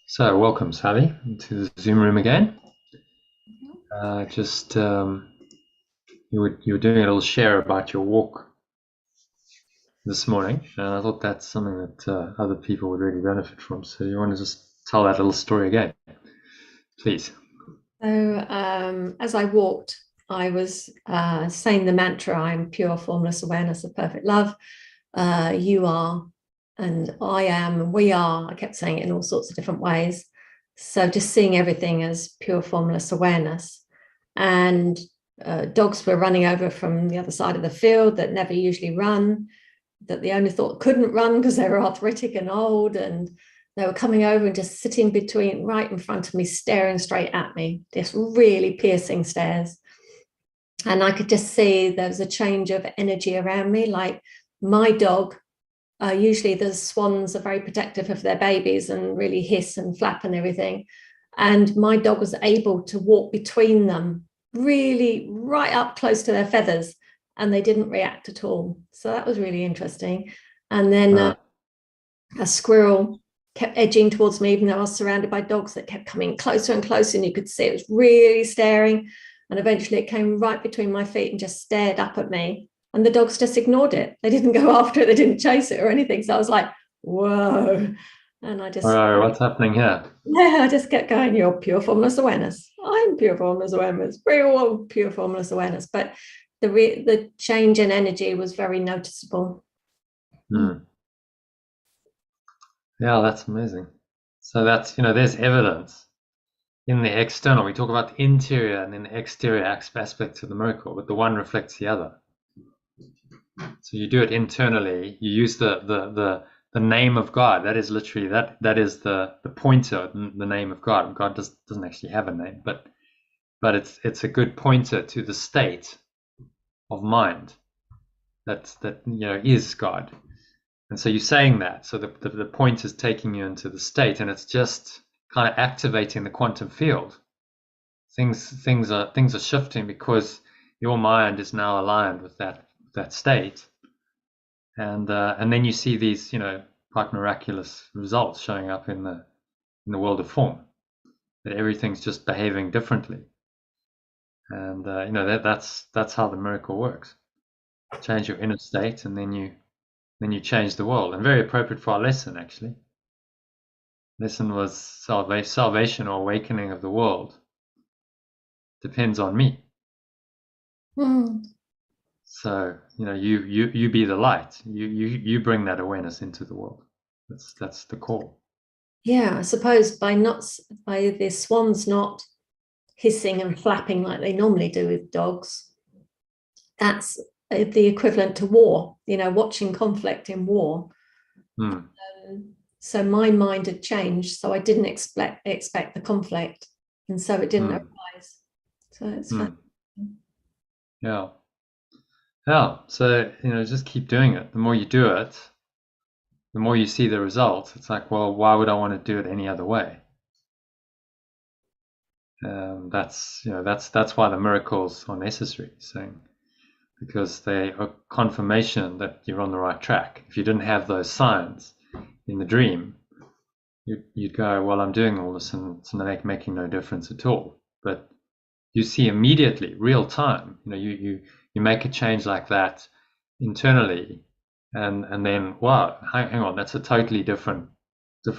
So, welcome, Sally, to the Zoom room again. Mhm. Just you were doing a little share about your walk this morning, and I thought that's something that other people would really benefit from. So, you want to just tell that little story again, please? As I walked, I was saying the mantra, I'm pure, formless awareness of perfect love. You are, and I am, and we are. I kept saying it in all sorts of different ways. So just seeing everything as pure, formless awareness. And dogs were running over from the other side of the field that never usually run, that the owner thought couldn't run because they were arthritic and old, and they were coming over and just sitting between right in front of me, staring straight at me, just really piercing stares. And I could just see there was a change of energy around me. Like my dog, usually the swans are very protective of their babies and really hiss and flap and everything, and my dog was able to walk between them, really right up close to their feathers, and they didn't react at all. So that was really interesting. And then Uh, a squirrel kept edging towards me, even though I was surrounded by dogs that kept coming closer and closer, and you could see it was really staring. And eventually it came right between my feet and just stared up at me. And the dogs just ignored it. They didn't go after it, they didn't chase it or anything. So I was like, whoa. And I just, all right, what's happening here? yeah, I just kept going, you're pure formless awareness. I'm pure formless awareness. We're all pure formless awareness. But the change in energy was very noticeable. Mm. Hmm. Yeah, that's amazing. So that's there's evidence in the external. We talk about the interior and then the exterior aspects of the miracle, but the one reflects the other. So you do it internally. You use the name of God. That is literally that is the pointer, the name of God. God doesn't actually have a name, but it's a good pointer to the state of mind that is God. And so you're saying that. So the point is taking you into the state, and it's just kind of activating the quantum field. Things are shifting because your mind is now aligned with that state, and then you see these quite miraculous results showing up in the world of form, that everything's just behaving differently, and that's how the miracle works. Change your inner state, and then you change the world. And very appropriate for our lesson, actually. Lesson was salvation or awakening of the world depends on me. Mm. So you be the light. You bring that awareness into the world. That's the call. Yeah, I suppose by the swans not hissing and flapping like they normally do with dogs, that's the equivalent to war, watching conflict in war. Hmm. So my mind had changed, so I didn't expect the conflict, and so it didn't Hmm. arise. So it's fun. Hmm. Yeah. Yeah. So just keep doing it. The more you do it, the more you see the results. It's like, well, why would I want to do it any other way? That's why the miracles are necessary. Saying because they are confirmation that you're on the right track. If you didn't have those signs in the dream, you'd go, well, I'm doing all this and it's making no difference at all. But you see immediately, real time, you make a change like that internally, and then wow, hang on, that's a totally different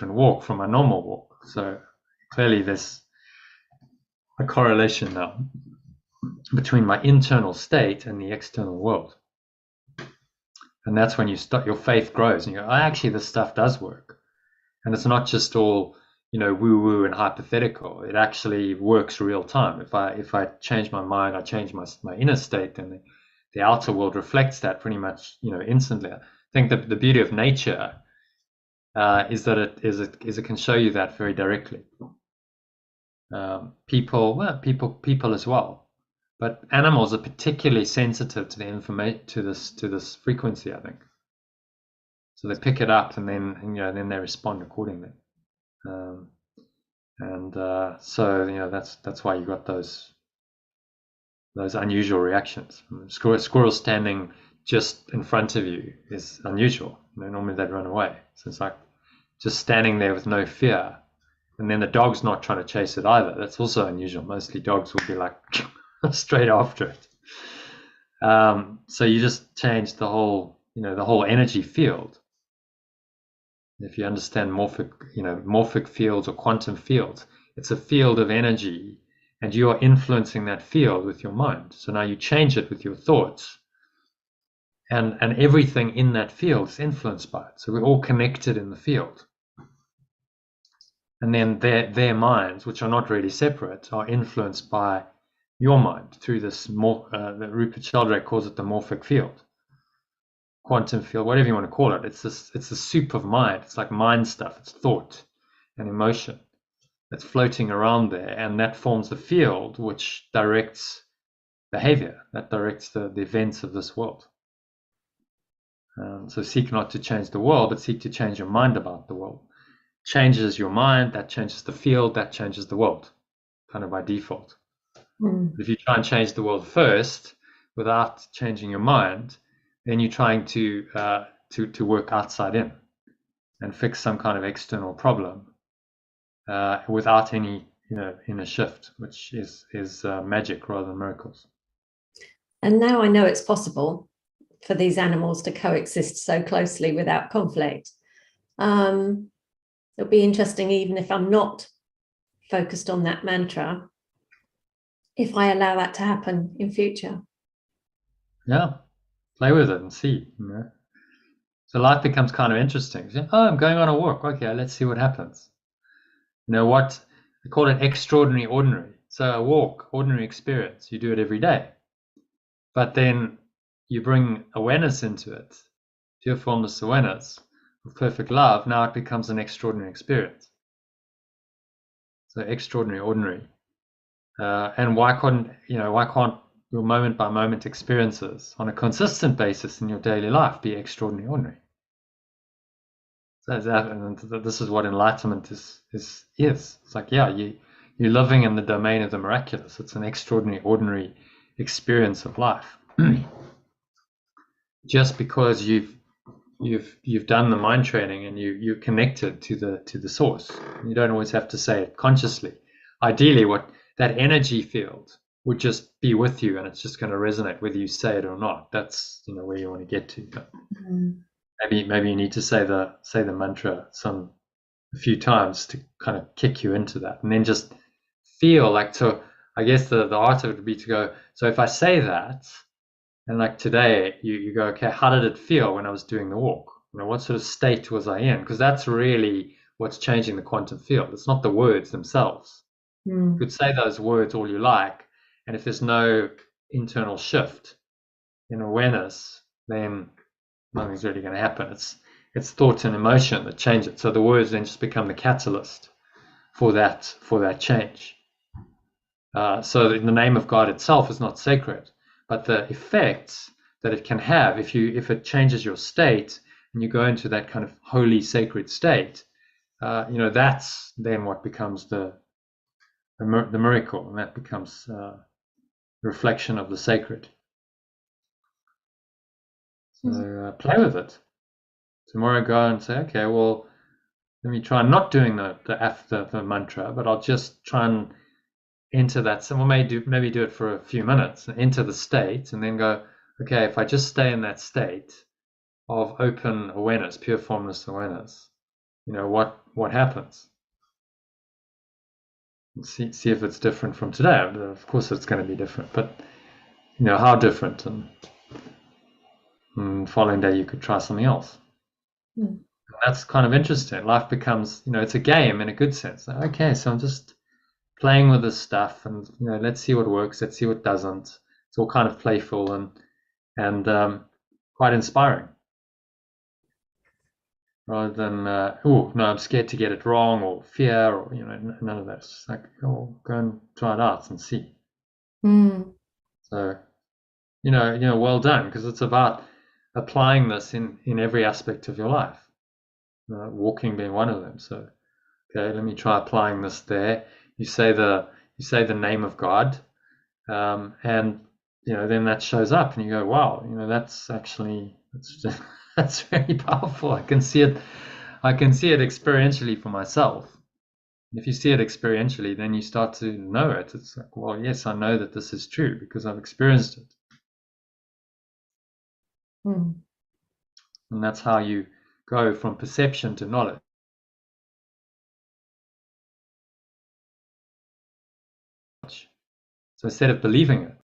walk from a normal walk. So clearly there's a correlation now between my internal state and the external world. And that's when you start, your faith grows and you go, oh, actually, this stuff does work. And it's not just all, woo woo and hypothetical. It actually works real time. If I change my mind, I change my inner state, then the outer world reflects that pretty much, instantly. I think that the beauty of nature is that it can show you that very directly. People as well, but animals are particularly sensitive to the information to this frequency, I think. So they pick it up and then they respond accordingly. Um, and so that's why you got those unusual reactions. Squirrel standing just in front of you is unusual. Normally they'd run away. So it's like just standing there with no fear And then the dog's not trying to chase it either. That's also unusual. Mostly dogs will be like straight after it. So you just change the whole, the whole energy field. If you understand morphic fields or quantum fields, it's a field of energy, and you are influencing that field with your mind. So now you change it with your thoughts, and everything in that field is influenced by it. So we're all connected in the field. And then their minds, which are not really separate, are influenced by your mind through this that Rupert Sheldrake calls it the morphic field, quantum field, whatever you want to call it. It's the soup of mind. It's like mind stuff. It's thought and emotion that's floating around there, and that forms the field which directs behavior, that directs the events of this world. So seek not to change the world, but seek to change your mind about the world. Changes your mind, that changes the field, that changes the world, kind of by default. If you try and change the world first without changing your mind, then you're trying to work outside in and fix some kind of external problem without any inner shift, which is magic rather than miracles. And now I know it's possible for these animals to coexist so closely without conflict. It'll be interesting, even if I'm not focused on that mantra, if I allow that to happen in future. Yeah, play with it and see. So life becomes kind of interesting. Oh, I'm going on a walk. Okay, let's see what happens. What I call it extraordinary ordinary. So a walk, ordinary experience, you do it every day. But then you bring awareness into it, pure formless awareness of perfect love. Now it becomes an extraordinary experience. So extraordinary ordinary. And why can't your moment by moment experiences on a consistent basis in your daily life be extraordinary ordinary? So this is what enlightenment is. It's like, yeah, you're living in the domain of the miraculous. It's an extraordinary ordinary experience of life. Just because you've done the mind training and you're connected to the source. You don't always have to say it consciously. Ideally, what that energy field would just be with you, and it's just going to resonate whether you say it or not. That's where you want to get to. But maybe you need to say the mantra a few times to kind of kick you into that, and then just feel like. So I guess the art of it would be to go. So if I say that, and like today, you go, okay, how did it feel when I was doing the walk? What sort of state was I in? Because that's really what's changing the quantum field. It's not the words themselves. You could say those words all you like, and if there's no internal shift in awareness, then nothing's really going to happen. It's thought and emotion that change it. So the words then just become the catalyst for that change. So the name of God itself is not sacred, but the effects that it can have if it changes your state and you go into that kind of holy sacred state, that's then what becomes the miracle, and that becomes the reflection of the sacred. So play with it. Tomorrow go and say, okay, well, let me try not doing the mantra, but I'll just try and enter that. So we'll maybe do it for a few minutes, enter the state, and then go, okay, if I just stay in that state of open awareness, pure formless awareness, what happens? See if it's different from today. Of course it's going to be different, but how different? And following day you could try something else. That's kind of interesting. Life becomes, it's a game in a good sense. Okay, so I'm just playing with this stuff, and let's see what works, let's see what doesn't. It's all kind of playful and quite inspiring, rather than oh no, I'm scared to get it wrong, or fear, or none of that. It's just like, oh, go and try it out and see. So well done, because it's about applying this in every aspect of your life, walking being one of them. So okay, let me try applying this there. You say the name of God, and then that shows up, and you go, wow, that's that's very powerful. I can see it experientially for myself. If you see it experientially, then you start to know it. It's like, well, yes, I know that this is true because I've experienced it. Mm. And that's how you go from perception to knowledge. So instead of believing it,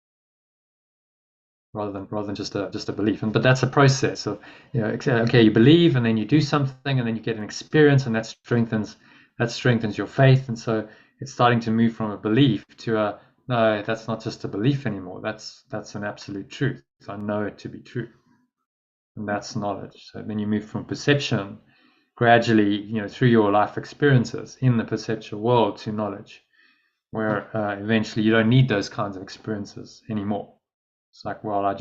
rather than just a belief, but that's a process of, okay, you believe and then you do something and then you get an experience, and that strengthens your faith. And so it's starting to move from a belief to a, no, that's not just a belief anymore. That's an absolute truth. I know it to be true, and that's knowledge. So then you move from perception gradually, through your life experiences in the perceptual world, to knowledge, where eventually you don't need those kinds of experiences anymore. It's like, well, I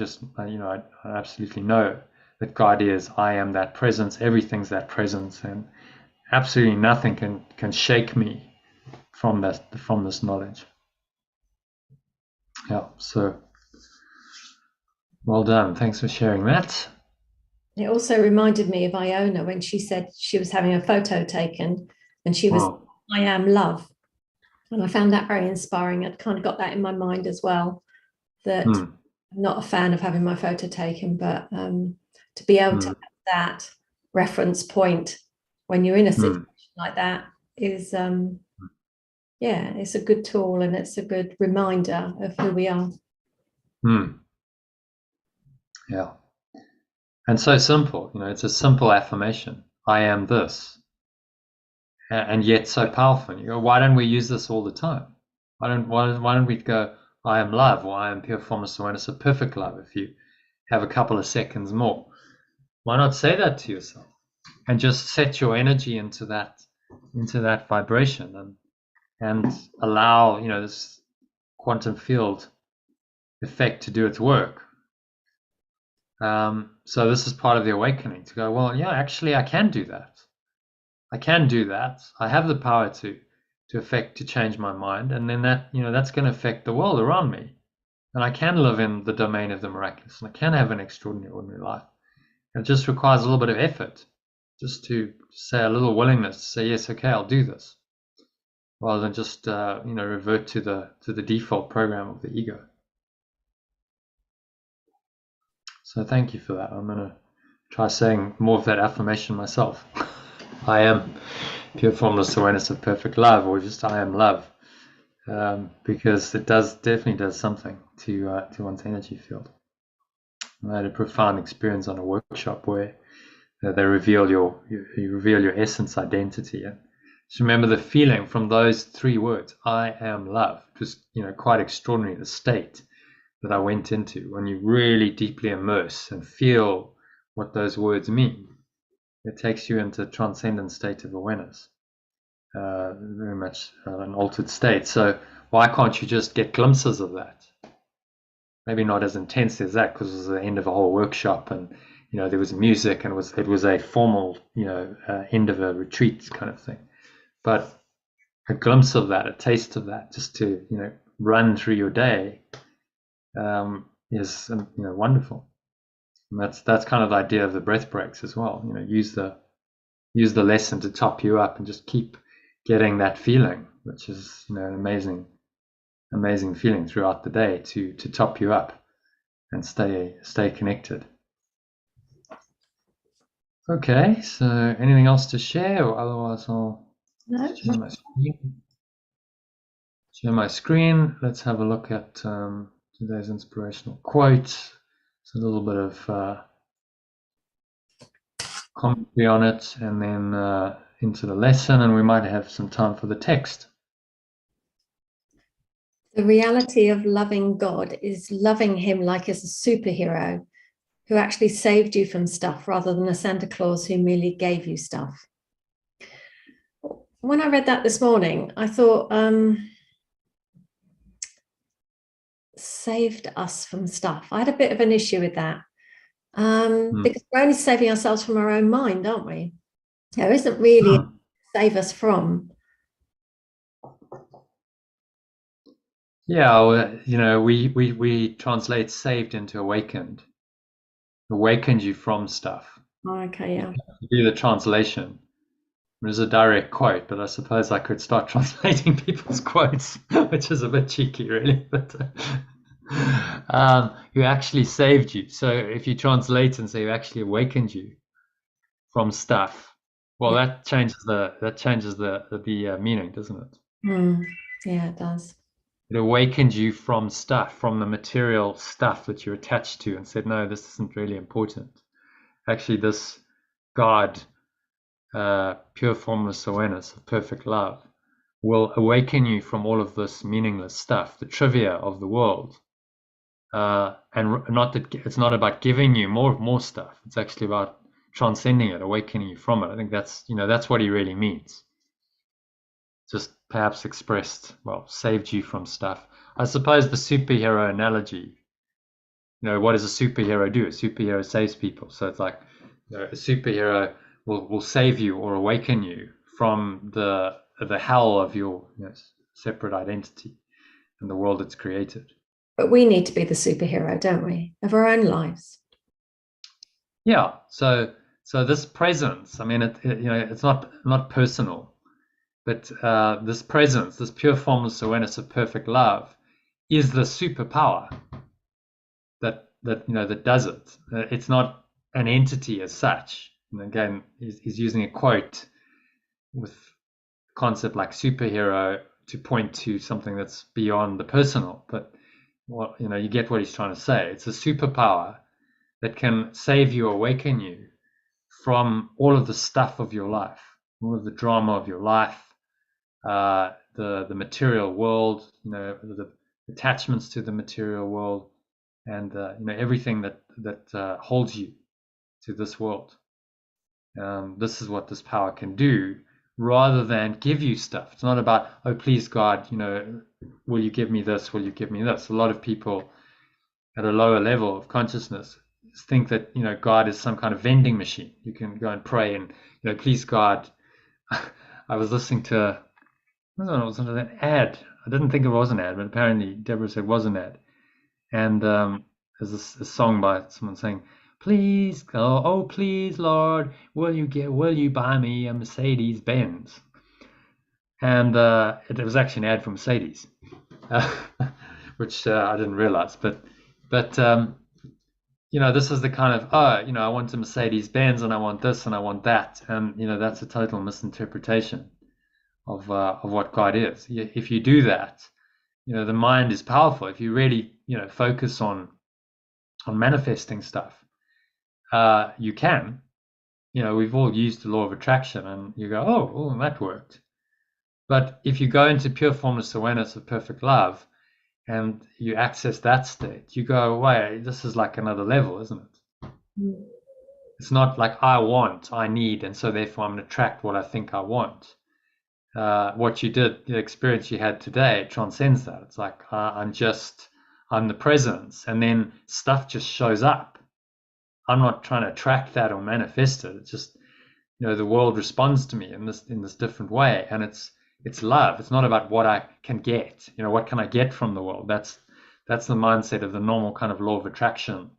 absolutely know that God is, I am that presence, everything's that presence, and absolutely nothing can shake me from this knowledge. Yeah, so well done. Thanks for sharing that. It also reminded me of Iona when she said she was having a photo taken and she was, I am love. And I found that very inspiring. I'd kind of got that in my mind as well, that I'm not a fan of having my photo taken, but to be able to have that reference point when you're in a situation like that is, it's a good tool, and it's a good reminder of who we are. Yeah. And so simple, it's a simple affirmation. I am this. And yet so powerful. Why don't we use this all the time? Why don't we go, I am love, or I am pure formless awareness of perfect love? If you have a couple of seconds more, why not say that to yourself and just set your energy into that vibration, and allow this quantum field effect to do its work. So this is part of the awakening, to go, well, yeah, actually I can do that. I can do that. I have the power to change my mind, and then that's going to affect the world around me, and I can live in the domain of the miraculous, and I can have an extraordinary ordinary life. And it just requires a little bit of effort, just to say a little willingness to say, yes, okay, I'll do this, rather than just revert to the default program of the ego. So thank you for that. I'm going to try saying more of that affirmation myself. I am pure formless awareness of perfect love, or just I am love, because it definitely does something to one's energy field. I had a profound experience on a workshop where they reveal you reveal your essence identity, and just remember the feeling from those 3 words, I am love. Just quite extraordinary, the state that I went into when you really deeply immerse and feel what those words mean. It takes you into a transcendent state of awareness, very much an altered state. So why can't you just get glimpses of that? Maybe not as intense as that, because it was the end of a whole workshop, and there was music, and it was a formal end of a retreat kind of thing. But a glimpse of that, a taste of that, just to run through your day, is wonderful. And that's kind of the idea of the breath breaks as well. Use the lesson to top you up, and just keep getting that feeling, which is an amazing feeling throughout the day, to top you up and stay connected. Okay, so anything else to share, or otherwise I'll share my screen. Let's have a look at today's inspirational quote. It's a little bit of commentary on it, and then into the lesson, and we might have some time for the text. The reality of loving God is loving him like as a superhero who actually saved you from stuff, rather than a Santa Claus who merely gave you stuff. When I read that this morning, I thought, saved us from stuff. I had a bit of an issue with that, because we're only saving ourselves from our own mind, aren't we? There isn't really save us from. Yeah, we translate saved into awakened. Awakened you from stuff. Okay, yeah. You do the translation. There's a direct quote, but I suppose I could start translating people's quotes, which is a bit cheeky, really. But who actually saved you? So if you translate and say who actually awakened you from stuff, well, Yeah. that changes the meaning, doesn't it? Mm. Yeah, it does. It awakened you from stuff, from the material stuff that you're attached to, and said, no, this isn't really important. Actually, this God, pure formless awareness of perfect love, will awaken you from all of this meaningless stuff, the trivia of the world. And not that it's not about giving you more stuff. It's actually about transcending it, awakening you from it. I think that's what he really means. Just perhaps expressed, well, saved you from stuff. I suppose the superhero analogy, what does a superhero do? A superhero saves people. So it's like, a superhero will save you or awaken you from the hell of your separate identity and the world it's created. But we need to be the superhero, don't we, of our own lives? Yeah. So this presence, I mean, it's not personal, but this presence, this pure formless awareness of perfect love, is the superpower that does it. It's not an entity as such. And again, he's using a quote with a concept like superhero to point to something that's beyond the personal. But you get what he's trying to say. It's a superpower that can save you, awaken you from all of the stuff of your life, all of the drama of your life, the material world, the attachments to the material world, and everything that holds you to this world. This is what this power can do, rather than give you stuff. It's not about, oh, please God, will you give me this? Will you give me this? A lot of people at a lower level of consciousness think that God is some kind of vending machine. You can go and pray and please God. I was listening to, I don't know, it was an ad. I didn't think it was an ad, but apparently Deborah said it was an ad. And there's a song by someone saying, "Please, oh please, Lord, will you buy me a Mercedes Benz?" And it was actually an ad for Mercedes, uh, which I didn't realize. But this is the kind of, I want a Mercedes Benz and I want this and I want that, and that's a total misinterpretation of what God is. If you do that, the mind is powerful. If you really focus on manifesting stuff, you can. We've all used the law of attraction, and you go, oh, that worked. But if you go into pure formless awareness of perfect love and you access that state, you go, wait, this is like another level, isn't it? Mm. It's not like I need, and so therefore I'm going to attract what I think I want. What you did, the experience you had today, transcends that. It's like I'm the presence, and then stuff just shows up. I'm not trying to attract that or manifest it. It's just the world responds to me in this different way, and it's love. It's not about what I can get. What can I get from the world? That's the mindset of the normal kind of law of attraction.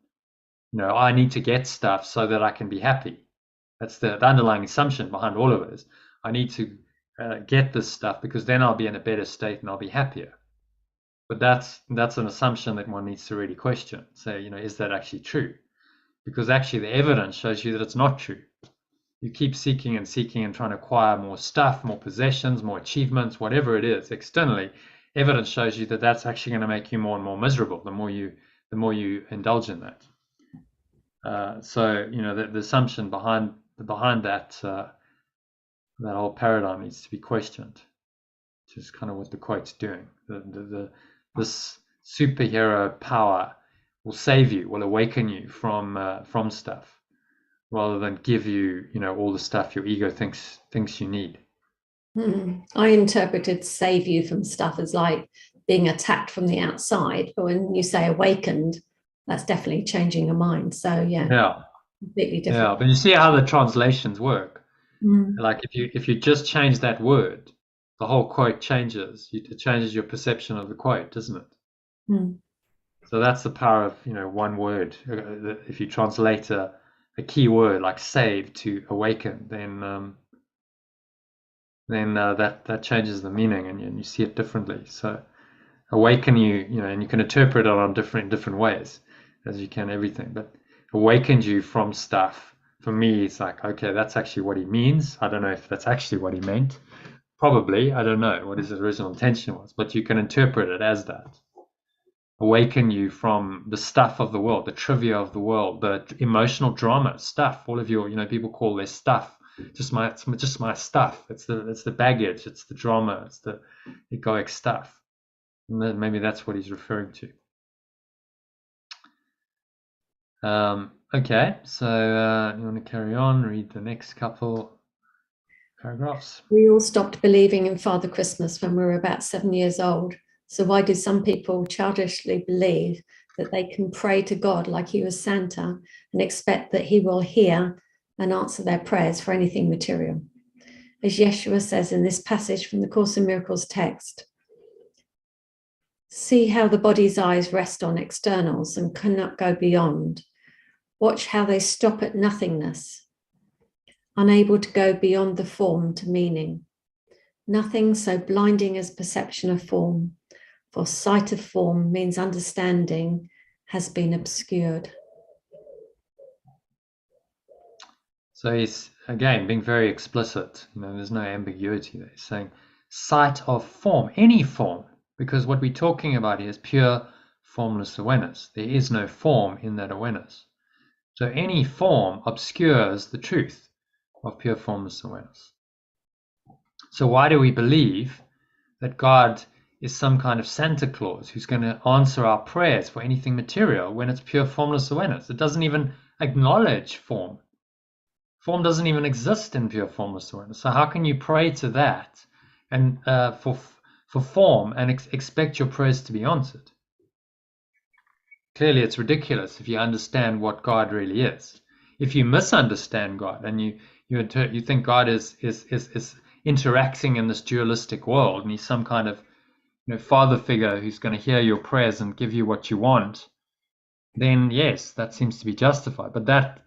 I need to get stuff so that I can be happy. That's the underlying assumption behind all of it. Is I need to get this stuff because then I'll be in a better state and I'll be happier. But that's an assumption that one needs to really question. Say, is that actually true? Because actually the evidence shows you that it's not true. You keep seeking and seeking and trying to acquire more stuff, more possessions, more achievements, whatever it is externally. Evidence shows you that that's actually going to make you more and more miserable the more you indulge in that. So the assumption behind that that whole paradigm needs to be questioned, which is kind of what the quote's doing. This superhero power will save you, will awaken you from stuff, rather than give you all the stuff your ego thinks you need. I interpreted save you from stuff as like being attacked from the outside, but when you say awakened, that's definitely changing your mind. So Yeah, completely different. yeah. But you see how the translations work. Mm. Like if you just change that word, the whole quote changes. It changes your perception of the quote, doesn't it? Mm. So that's the power of one word. If you translate a key word like save to awaken, then then that changes the meaning, and you see it differently. So awaken you know, and you can interpret it on different ways, as you can everything. But awakened you from stuff. For me, it's like, okay, that's actually what he means. I don't know if that's actually what he meant. Probably, I don't know what his original intention was, but you can interpret it as that. Awaken you from the stuff of the world, the trivia of the world, the emotional drama stuff. All of your, people call their stuff just my stuff. It's the baggage, it's the drama, it's the egoic stuff. And maybe that's what he's referring to. Okay, so you want to carry on, read the next couple paragraphs. We all stopped believing in Father Christmas when we were about 7 years old. So why do some people childishly believe that they can pray to God like he was Santa and expect that he will hear and answer their prayers for anything material? As Yeshua says in this passage from the Course in Miracles text, see how the body's eyes rest on externals and cannot go beyond. Watch how they stop at nothingness, unable to go beyond the form to meaning. Nothing so blinding as perception of form, for sight of form means understanding has been obscured. So he's, again, being very explicit. There's no ambiguity there. He's saying sight of form, any form, because what we're talking about here is pure formless awareness. There is no form in that awareness. So any form obscures the truth of pure formless awareness. So why do we believe that God is some kind of Santa Claus who's going to answer our prayers for anything material when it's pure formless awareness? It doesn't even acknowledge form. Form doesn't even exist in pure formless awareness. So how can you pray to that and for form and expect your prayers to be answered? Clearly, it's ridiculous if you understand what God really is. If you misunderstand God and you think God is interacting in this dualistic world and he's some kind of father figure who's going to hear your prayers and give you what you want, then yes, that seems to be justified. But that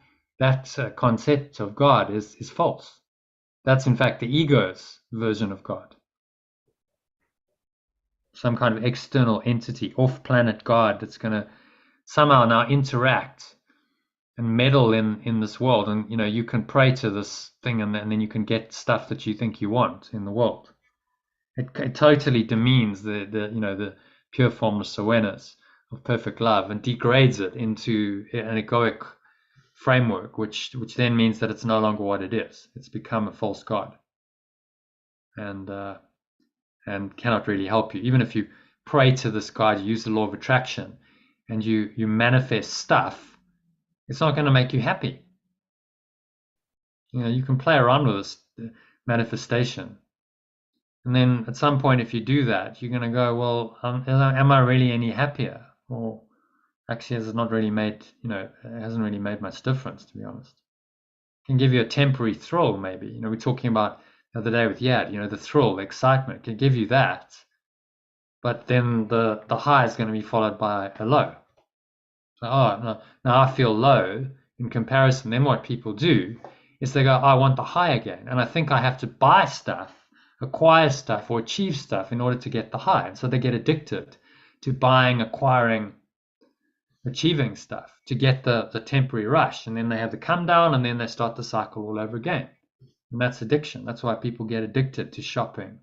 concept of God is false. That's in fact the ego's version of God. Some kind of external entity, off-planet God that's going to somehow now interact and meddle in this world, and you can pray to this thing, and then you can get stuff that you think you want in the world. It totally demeans the pure formless awareness of perfect love and degrades it into an egoic framework, which then means that it's no longer what it is. It's become a false god, and cannot really help you. Even if you pray to this God, you use the law of attraction, and you manifest stuff, it's not going to make you happy. You can play around with this manifestation, and then at some point, if you do that, you're going to go, well, am I really any happier? Or actually, has it not really made, it hasn't really made much difference, to be honest. It can give you a temporary thrill, maybe. We're talking about the other day with Yad, the thrill, the excitement can give you that, but then the high is going to be followed by a low. So, now I feel low in comparison. Then what people do is they go, I want the high again, and I think I have to buy stuff, acquire stuff, or achieve stuff in order to get the high. And so they get addicted to buying, acquiring, achieving stuff to get the temporary rush, and then they have the come down, and then they start the cycle all over again. And that's addiction. That's why people get addicted to shopping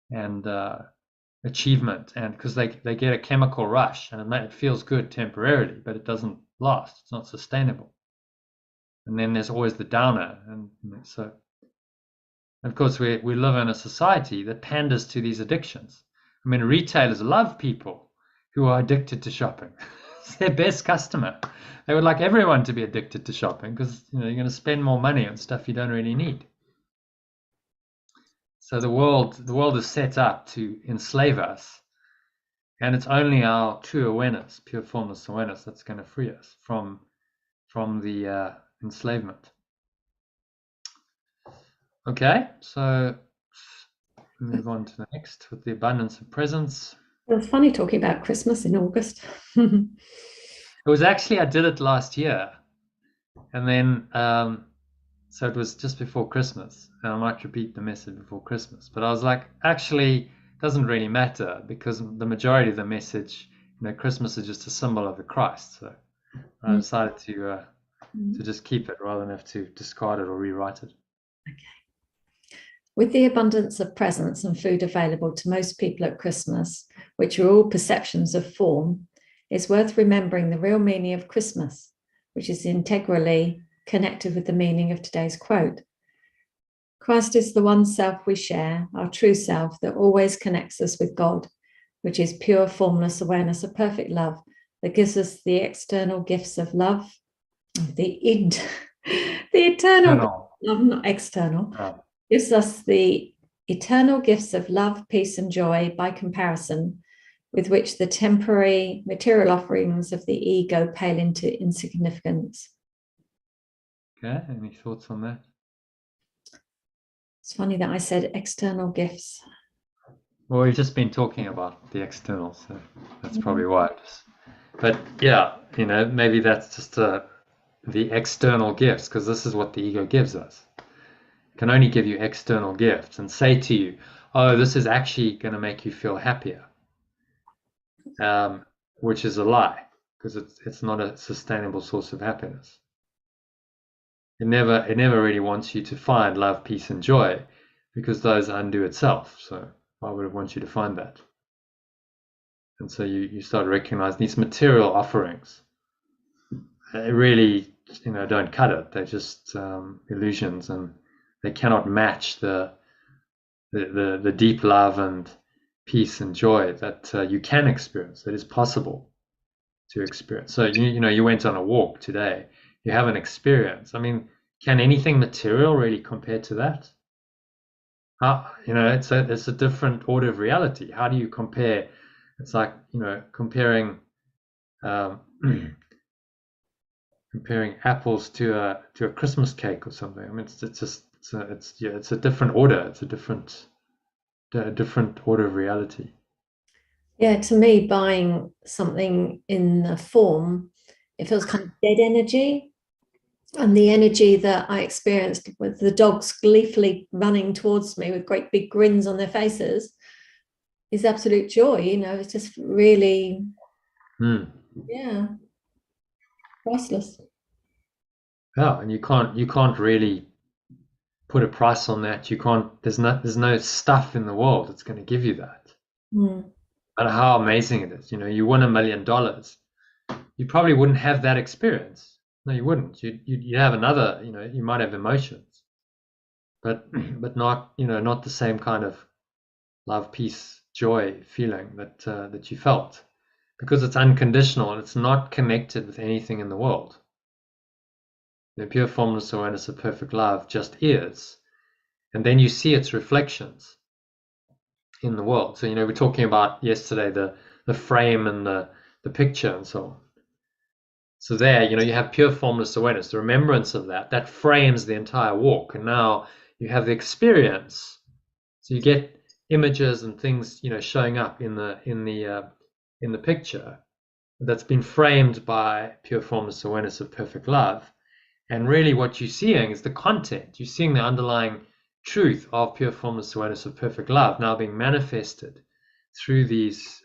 and achievement, and because they get a chemical rush, and it feels good temporarily, but it doesn't last. It's not sustainable. And then there's always the downer, and so, of course, we live in a society that panders to these addictions. I mean, retailers love people who are addicted to shopping. It's their best customer. They would like everyone to be addicted to shopping because you're going to spend more money on stuff you don't really need. So the world is set up to enslave us, and it's only our true awareness, pure formless awareness, that's going to free us from the enslavement. Okay, so move on to the next with the abundance of presence. It was funny talking about Christmas in August. It was actually, I did it last year, and then So it was just before Christmas, and I might repeat the message before Christmas. But I was like, actually, it doesn't really matter because the majority of the message, Christmas is just a symbol of the Christ. So I decided to just keep it rather than have to discard it or rewrite it. With the abundance of presents and food available to most people at Christmas, which are all perceptions of form, it's worth remembering the real meaning of Christmas, which is integrally connected with the meaning of today's quote. Christ is the one self we share, our true self that always connects us with God, which is pure formless awareness of perfect love that gives us the external gifts of love, the eternal love, not external, gives us the eternal gifts of love, peace, and joy by comparison, with which the temporary material offerings of the ego pale into insignificance. Okay, any thoughts on that? It's funny that I said external gifts. Well, we've just been talking about the external, so that's probably why. But yeah, maybe that's just the external gifts, because this is what the ego gives us. It can only give you external gifts and say to you, oh, this is actually going to make you feel happier, which is a lie, because it's not a sustainable source of happiness. It never really wants you to find love, peace, and joy, because those undo itself. So why would it want you to find that? And so you start recognizing these material offerings. They really, don't cut it. They're just illusions, and they cannot match the deep love and peace and joy that you can experience. That is possible to experience. So you went on a walk today. You have an experience. I mean, can anything material really compare to that? It's a different order of reality. How do you compare? It's like comparing comparing apples to a Christmas cake or something. I mean, it's a different order. It's a different order of reality. Yeah, to me, buying something in the form, it feels kind of dead energy. And the energy that I experienced with the dogs gleefully running towards me with great big grins on their faces is absolute joy. It's just really, yeah, priceless. Yeah, and you can't really put a price on that. You can't. There's no stuff in the world that's going to give you that. No matter how amazing it is, you win $1 million, you probably wouldn't have that experience. No, you wouldn't. You'd have another. You might have emotions, but not not the same kind of love, peace, joy feeling that you felt, because it's unconditional and it's not connected with anything in the world. The pure formless awareness of perfect love just is, and then you see its reflections in the world. So we're talking about yesterday the frame and the picture and so on. So there, you have pure formless awareness, the remembrance of that frames the entire walk. And now you have the experience. So you get images and things, showing up in the picture that's been framed by pure formless awareness of perfect love. And really what you're seeing is the content. You're seeing the underlying truth of pure formless awareness of perfect love now being manifested through these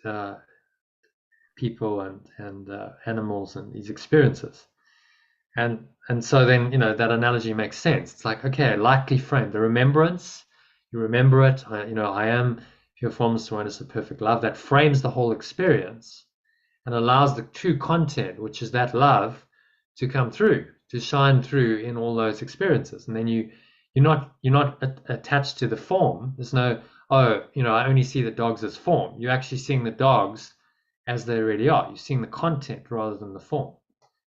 people and animals and these experiences. And so then, that analogy makes sense. It's like, okay, likely frame, the remembrance, you remember it, I am pure formless awareness of perfect love. That frames the whole experience and allows the true content, which is that love, to come through, to shine through in all those experiences. And then you're not attached to the form. There's no, I only see the dogs as form. You're actually seeing the dogs as they really are. You're seeing the content rather than the form.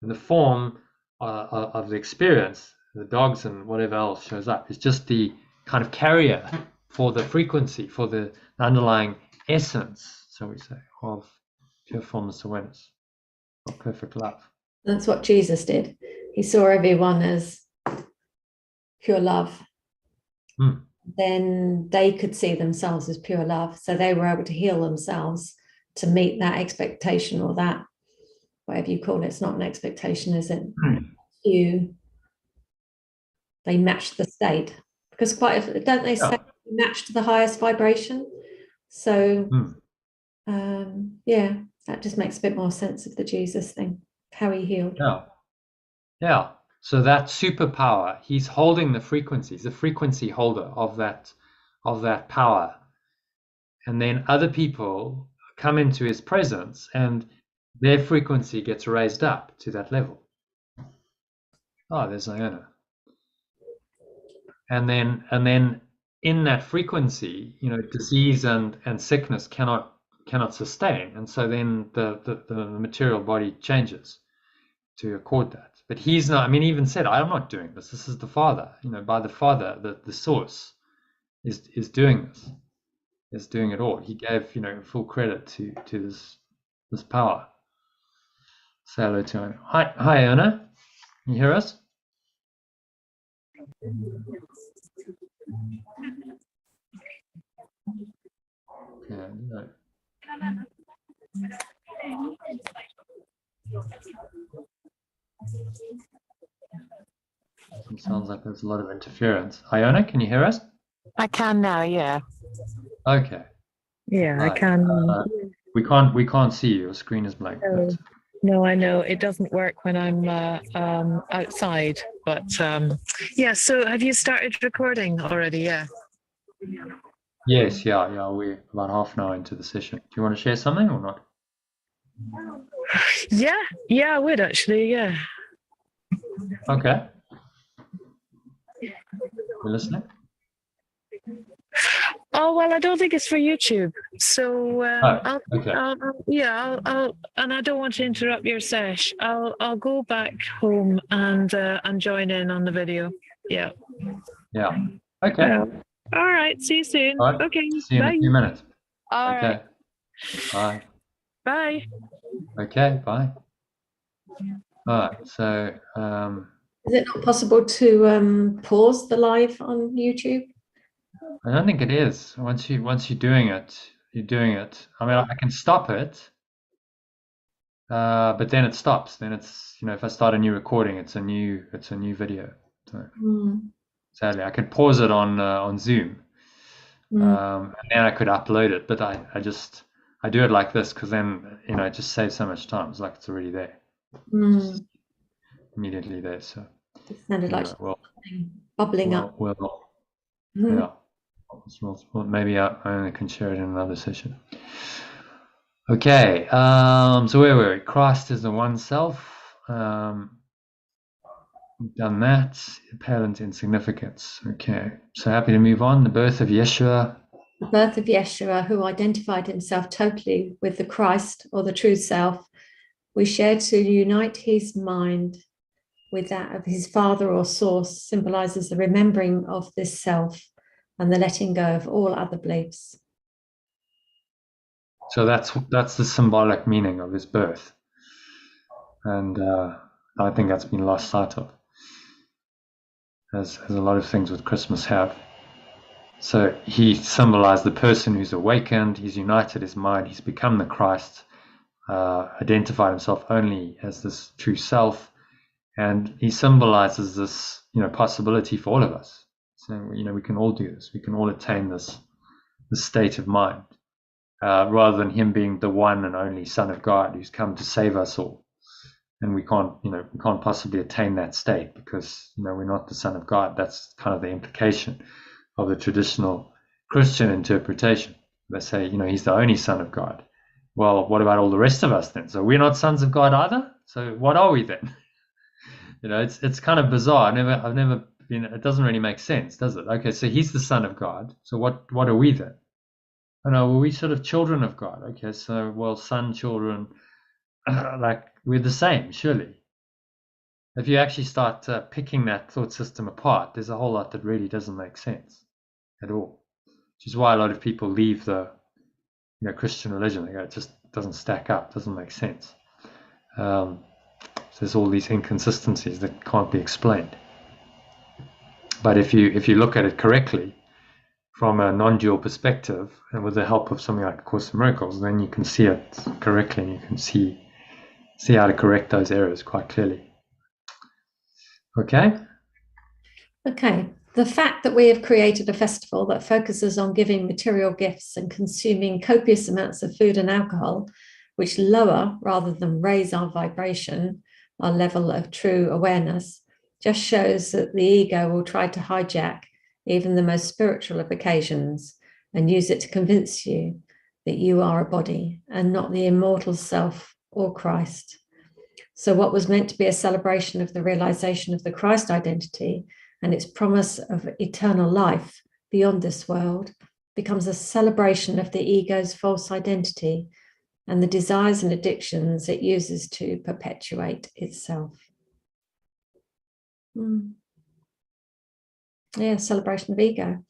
And the form of the experience, the dogs and whatever else shows up, is just the kind of carrier for the frequency, for the underlying essence, so we say, of pure formless awareness, of perfect love. That's what Jesus did. He saw everyone as pure love. Then they could see themselves as pure love. So they were able to heal themselves to meet that expectation, or that, whatever you call it. It's not an expectation, is it? they match the state, because don't they say match to the highest vibration? So yeah, that just makes a bit more sense of the Jesus thing, how he healed. Yeah. So that superpower, he's holding the frequencies, the frequency holder of that power. And then other people come into his presence and their frequency gets raised up to that level. Oh, there's Iona. And then in that frequency, disease and sickness cannot sustain. And so then the material body changes to accord that. But he's not, he even said, I'm not doing this. This is the Father. By the Father, the source is doing this. Is doing it all. He gave, full credit to this power. Say hello to Anna. Hi, Anna. Can you hear us? Yeah, no. It sounds like there's a lot of interference. Iona, can you hear us? I can now, yeah. Okay. Yeah, right. I can. We can't see you. Your screen is blank. No, I know it doesn't work when I'm outside. But yeah. So have you started recording already? Yeah. Yes. Yeah. We're about half an hour into the session. Do you want to share something or not? Yeah, I would actually. Yeah. Okay. We're listening. Oh well, I don't think it's for YouTube. So okay. I'll and I don't want to interrupt your sesh. I'll go back home and join in on the video. Yeah. Yeah. Okay. Yeah. All right. See you soon. All right. Okay. See you bye. in a few minutes. All okay. Right. Bye. Bye. Okay. Bye. All right. So. Is it not possible to pause the live on YouTube? I don't think it is. Once you're doing it, you're doing it. I can stop it, but then it stops. Then it's if I start a new recording, it's a new video. So sadly, I could pause it on Zoom, and then I could upload it. But I do it like this because then it just saves so much time. It's like it's already there, it's immediately there. So it sounded like bubbling up. Yeah. Well, maybe I only can share it in another session. Okay, so where were we? Christ is the one self. We've done that. Apparent insignificance. Okay, so happy to move on. The birth of Yeshua. The birth of Yeshua, who identified himself totally with the Christ or the true self. We share to unite his mind with that of his father or source, symbolizes the remembering of this self and the letting go of all other beliefs. So that's the symbolic meaning of his birth, and I think that's been lost sight of, as a lot of things with Christmas have. So he symbolized the person who's awakened, he's united his mind, he's become the Christ, identified himself only as this true self, and he symbolizes this possibility for all of us. So we can all do this. We can all attain this state of mind, rather than him being the one and only Son of God who's come to save us all. And we can't possibly attain that state because we're not the Son of God. That's kind of the implication of the traditional Christian interpretation. They say he's the only Son of God. Well, what about all the rest of us then? So we're not sons of God either. So what are we then? It's kind of bizarre. I've never been. It doesn't really make sense, does it? Okay, so he's the Son of God. So what are we then? Oh no, well, we sort of children of God. Okay, so son, children, like we're the same, surely. If you actually start picking that thought system apart, there's a whole lot that really doesn't make sense at all. Which is why a lot of people leave the Christian religion. They go, it just doesn't stack up, doesn't make sense. So there's all these inconsistencies that can't be explained. But if you look at it correctly, from a non-dual perspective, and with the help of something like A Course in Miracles, then you can see it correctly, and you can see how to correct those errors quite clearly. Okay. Okay. The fact that we have created a festival that focuses on giving material gifts and consuming copious amounts of food and alcohol, which lower rather than raise our vibration, our level of true awareness, just shows that the ego will try to hijack even the most spiritual of occasions and use it to convince you that you are a body and not the immortal self or Christ. So, what was meant to be a celebration of the realization of the Christ identity and its promise of eternal life beyond this world becomes a celebration of the ego's false identity and the desires and addictions it uses to perpetuate itself. Yeah, celebration of ego.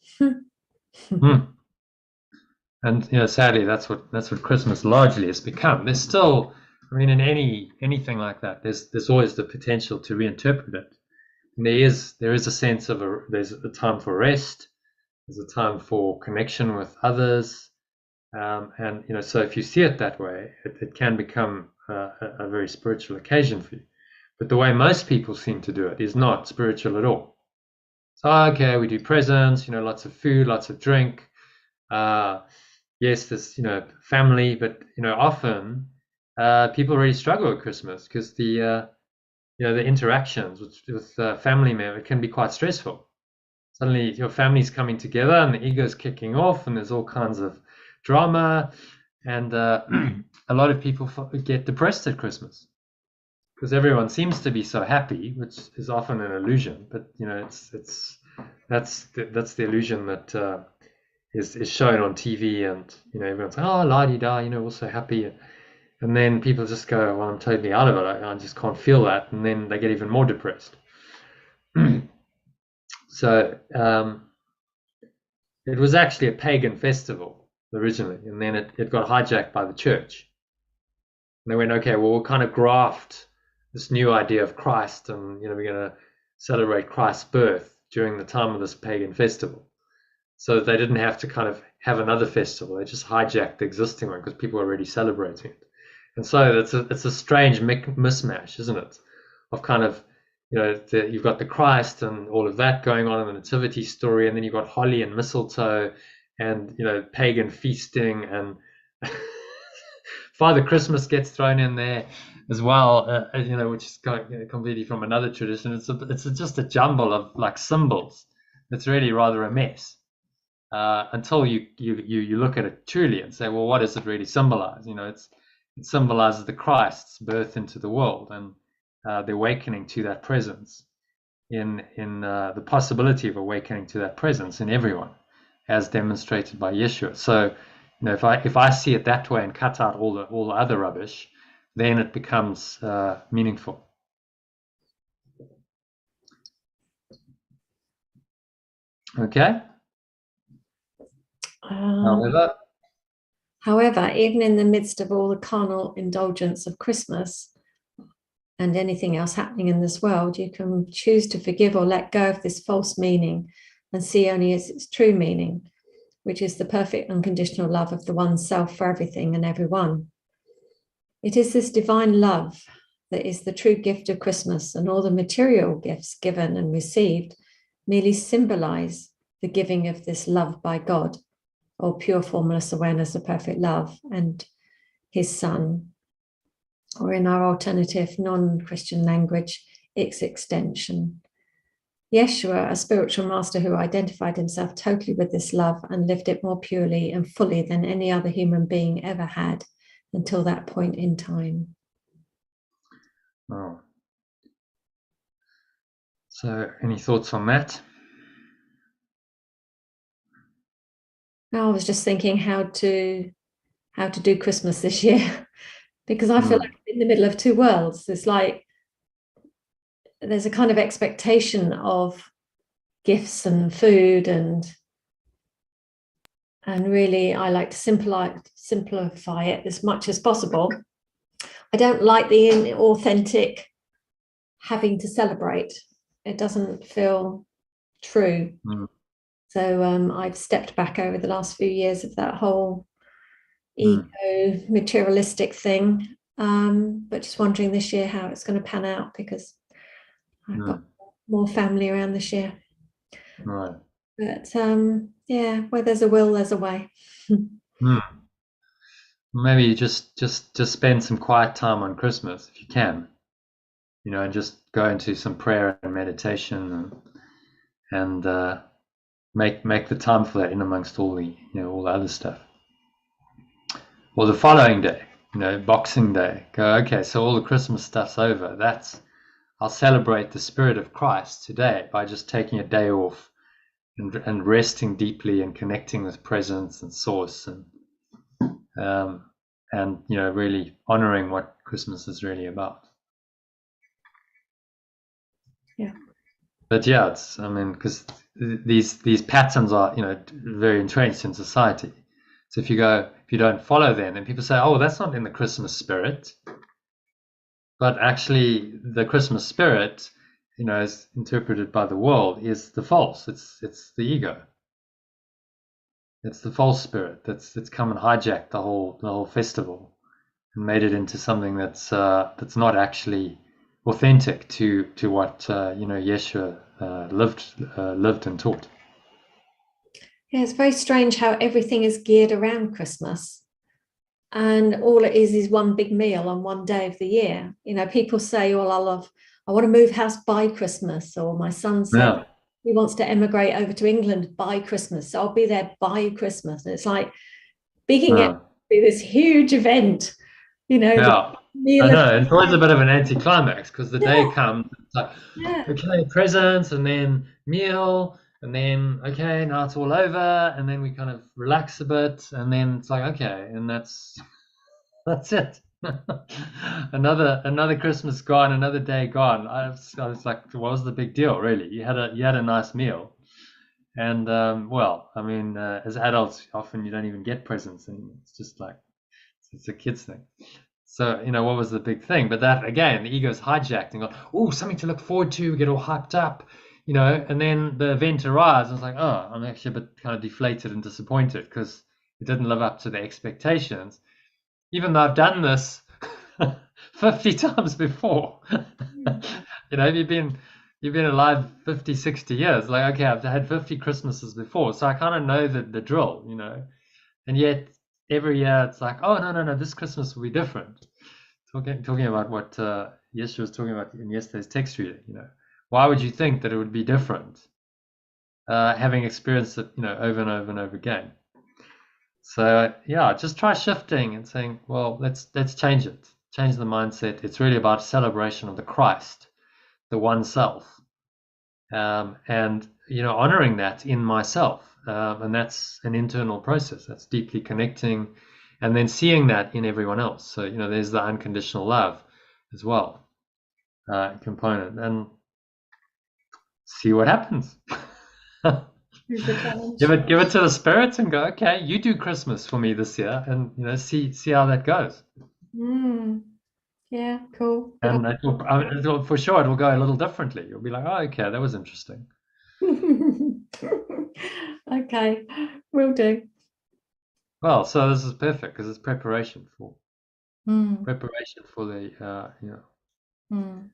And sadly, that's what Christmas largely has become. There's still, I mean, in anything like that, there's always the potential to reinterpret it. And there is a sense of there's a time for rest, there's a time for connection with others, and so if you see it that way, it can become a very spiritual occasion for you. But the way most people seem to do it is not spiritual at all. So okay, we do presents, lots of food, lots of drink. Yes, there's family, but often people really struggle at Christmas because the interactions with family members can be quite stressful. Suddenly your family's coming together and the ego's kicking off and there's all kinds of drama, and a lot of people get depressed at Christmas because everyone seems to be so happy, which is often an illusion. But that's the illusion that is shown on TV, and everyone's like, oh, la-di-da, we're so happy. And then people just go, well, I'm totally out of it. I just can't feel that. And then they get even more depressed. So it was actually a pagan festival originally. And then it got hijacked by the church. And they went, okay, well, we'll kind of graft this new idea of Christ. And, we're going to celebrate Christ's birth during the time of this pagan festival. So they didn't have to kind of have another festival. They just hijacked the existing one because people were already celebrating it. And so it's a strange mismatch, isn't it? Of kind of, you've got the Christ and all of that going on in the nativity story, and then you've got holly and mistletoe and, pagan feasting, and Father Christmas gets thrown in there as well, which is completely from another tradition. It's just a jumble of like symbols. It's really rather a mess. Until you look at it truly and say, well, what does it really symbolize? It symbolizes the Christ's birth into the world and the awakening to that presence, in the possibility of awakening to that presence in everyone, as demonstrated by Yeshua. So, if I see it that way and cut out all the other rubbish, then it becomes meaningful. Okay. However, even in the midst of all the carnal indulgence of Christmas and anything else happening in this world, you can choose to forgive or let go of this false meaning and see only as its true meaning, which is the perfect unconditional love of the one self for everything and everyone. It is this divine love that is the true gift of Christmas, and all the material gifts given and received merely symbolize the giving of this love by God, or pure formless awareness of perfect love, and his son, or in our alternative non-Christian language, its extension. Yeshua, a spiritual master who identified himself totally with this love and lived it more purely and fully than any other human being ever had until that point in time. Oh. So, any thoughts on that? I was just thinking how to do Christmas this year, because I feel like I'm in the middle of two worlds. It's like there's a kind of expectation of gifts and food, and really I like to simplify it as much as possible. I don't like the inauthentic having to celebrate. It doesn't feel true. So I've stepped back over the last few years of that whole ego materialistic thing, but just wondering this year how it's going to pan out, because I've got more family around this year. Right. But yeah, where there's a will, there's a way. Hmm. Maybe you just spend some quiet time on Christmas if you can, and just go into some prayer and meditation and make the time for that in amongst all the other stuff. Or the following day, Boxing Day, go, okay, so all the Christmas stuff's over. I'll celebrate the spirit of Christ today by just taking a day off and resting deeply and connecting with presence and source um, and really honoring what Christmas is really about. Yeah. But yeah, because these patterns are very entrenched in society. So if you don't follow them, then people say, oh, that's not in the Christmas spirit. But actually, the Christmas spirit, as interpreted by the world, is the false. It's the ego. It's the false spirit that's come and hijacked the whole festival and made it into something that's not actually authentic to what Yeshua lived and taught. Yeah, it's very strange how everything is geared around Christmas. And all it is one big meal on one day of the year. People say, well, I want to move house by Christmas, or my son said he wants to emigrate over to England by Christmas, so I'll be there by Christmas. And it's like bigging it to be this huge event, Yeah, I know. It's always a bit of an anticlimax because the day comes, it's like, okay, presents, and then meal, and then, okay, now it's all over, and then we kind of relax a bit, and then it's like, okay, and that's it. Another Christmas gone, another day gone. I was like, what was the big deal, really? You had a nice meal, and as adults, often you don't even get presents, and it's just like it's a kid's thing. So what was the big thing? But that again, the ego's hijacked and gone, oh, something to look forward to. We get all hyped up, and then the event arrives. And it's like, oh, I'm actually a bit kind of deflated and disappointed because it didn't live up to the expectations. Even though I've done this 50 times before. You've been alive 50, 60 years. Like, okay, I've had 50 Christmases before, so I kind of know the drill, and yet every year it's like, oh, no, this Christmas will be different. Talking about what Yeshua was talking about in yesterday's text reading, why would you think that it would be different, having experienced it, over and over and over again? So yeah, just try shifting and saying, well, let's change it, change the mindset. It's really about celebration of the Christ, the one self, and honoring that in myself. And that's an internal process. That's deeply connecting and then seeing that in everyone else. So, there's the unconditional love as well, component, and see what happens. Give it to the spirits and go, okay, you do Christmas for me this year, and see how that goes. Yeah, cool. And for sure it'll go a little differently. You'll be like, oh, okay, that was interesting. Okay, will do. Well, so this is perfect because it's preparation for the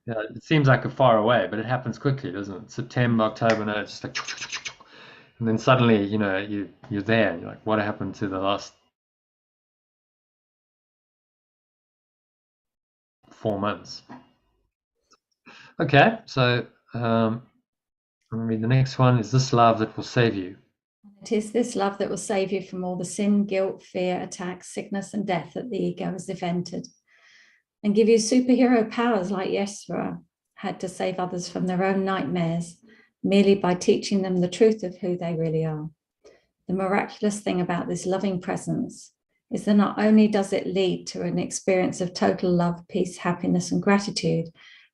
yeah, it seems like a far away, but it happens quickly, doesn't it? September, October, no, it's just like, and then suddenly you're there and you're like, what happened to the last 4 months? Okay, so the next one is this love that will save you. It is this love that will save you from all the sin, guilt, fear, attacks, sickness, and death that the ego has invented, and give you superhero powers like Yeshua had to save others from their own nightmares merely by teaching them the truth of who they really are. The miraculous thing about this loving presence is that not only does it lead to an experience of total love, peace, happiness, and gratitude,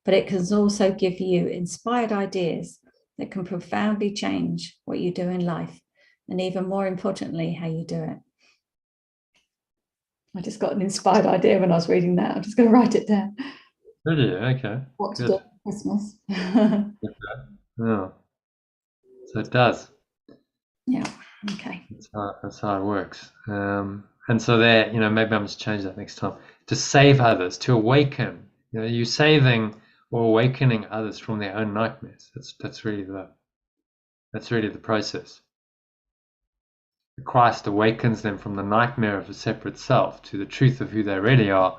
but it can also give you inspired ideas that can profoundly change what you do in life, and even more importantly, how you do it. I just got an inspired idea when I was reading that. I'm just going to write it down. Really? Okay. What to do at Christmas. Okay. Yeah. So it does. Yeah. Okay. That's how it works. And so there, maybe I must change that next time. To save others, to awaken. You saving or awakening others from their own nightmares. That's really That's really the process. Christ awakens them from the nightmare of a separate self to the truth of who they really are,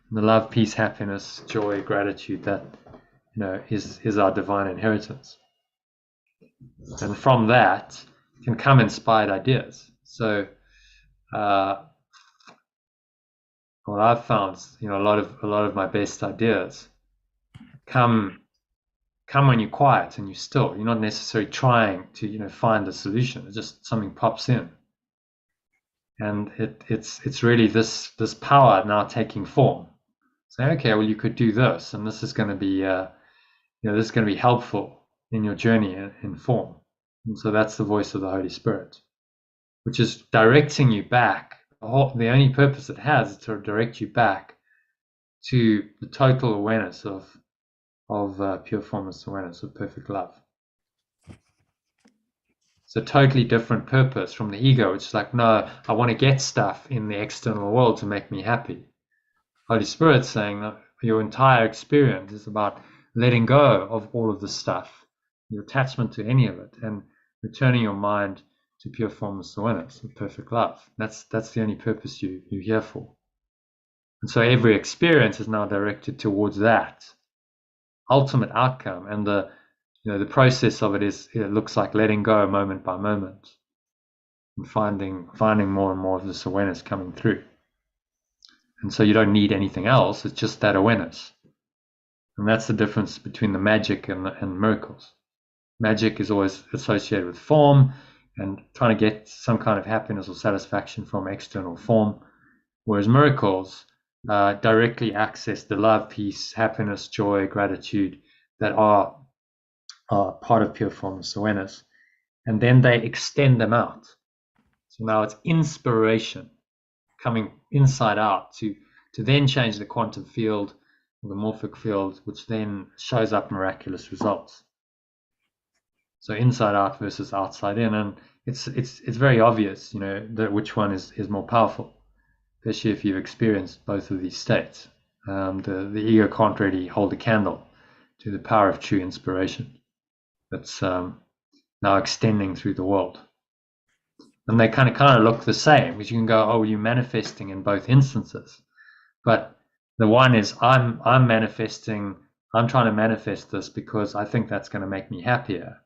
and the love, peace, happiness, joy, gratitude that is our divine inheritance. And from that can come inspired ideas. So what I've found, a lot of my best ideas come when you're quiet and you're still. You're not necessarily trying to find a solution. It's just something pops in, and it's really this power now taking form. Say, okay, well, you could do this, and this is going to be this is going to be helpful in your journey in form. And so that's the voice of the Holy Spirit, which is directing you back. The only purpose it has is to direct you back to the total awareness of pure formless awareness of perfect love. It's a totally different purpose from the ego, which is like, no, I want to get stuff in the external world to make me happy. Holy Spirit's saying that your entire experience is about letting go of all of the stuff, your attachment to any of it, and returning your mind to pure formless awareness of perfect love. That's the only purpose you're here for. And so every experience is now directed towards that ultimate outcome, and the process of it looks like letting go moment by moment and finding more and more of this awareness coming through. And so you don't need anything else, it's just that awareness. And that's the difference between the magic and miracles. Magic is always associated with form and trying to get some kind of happiness or satisfaction from external form, whereas miracles directly access the love, peace, happiness, joy, gratitude that are part of pure formless awareness, and then they extend them out. So now it's inspiration coming inside out to then change the quantum field, the morphic field, which then shows up miraculous results. So inside out versus outside in, and it's very obvious, that which one is more powerful, especially if you've experienced both of these states. The ego can't really hold a candle to the power of true inspiration that's now extending through the world. And they kind of look the same, because you can go, oh, you're manifesting in both instances. But the one is I'm manifesting, I'm trying to manifest this because I think that's going to make me happier,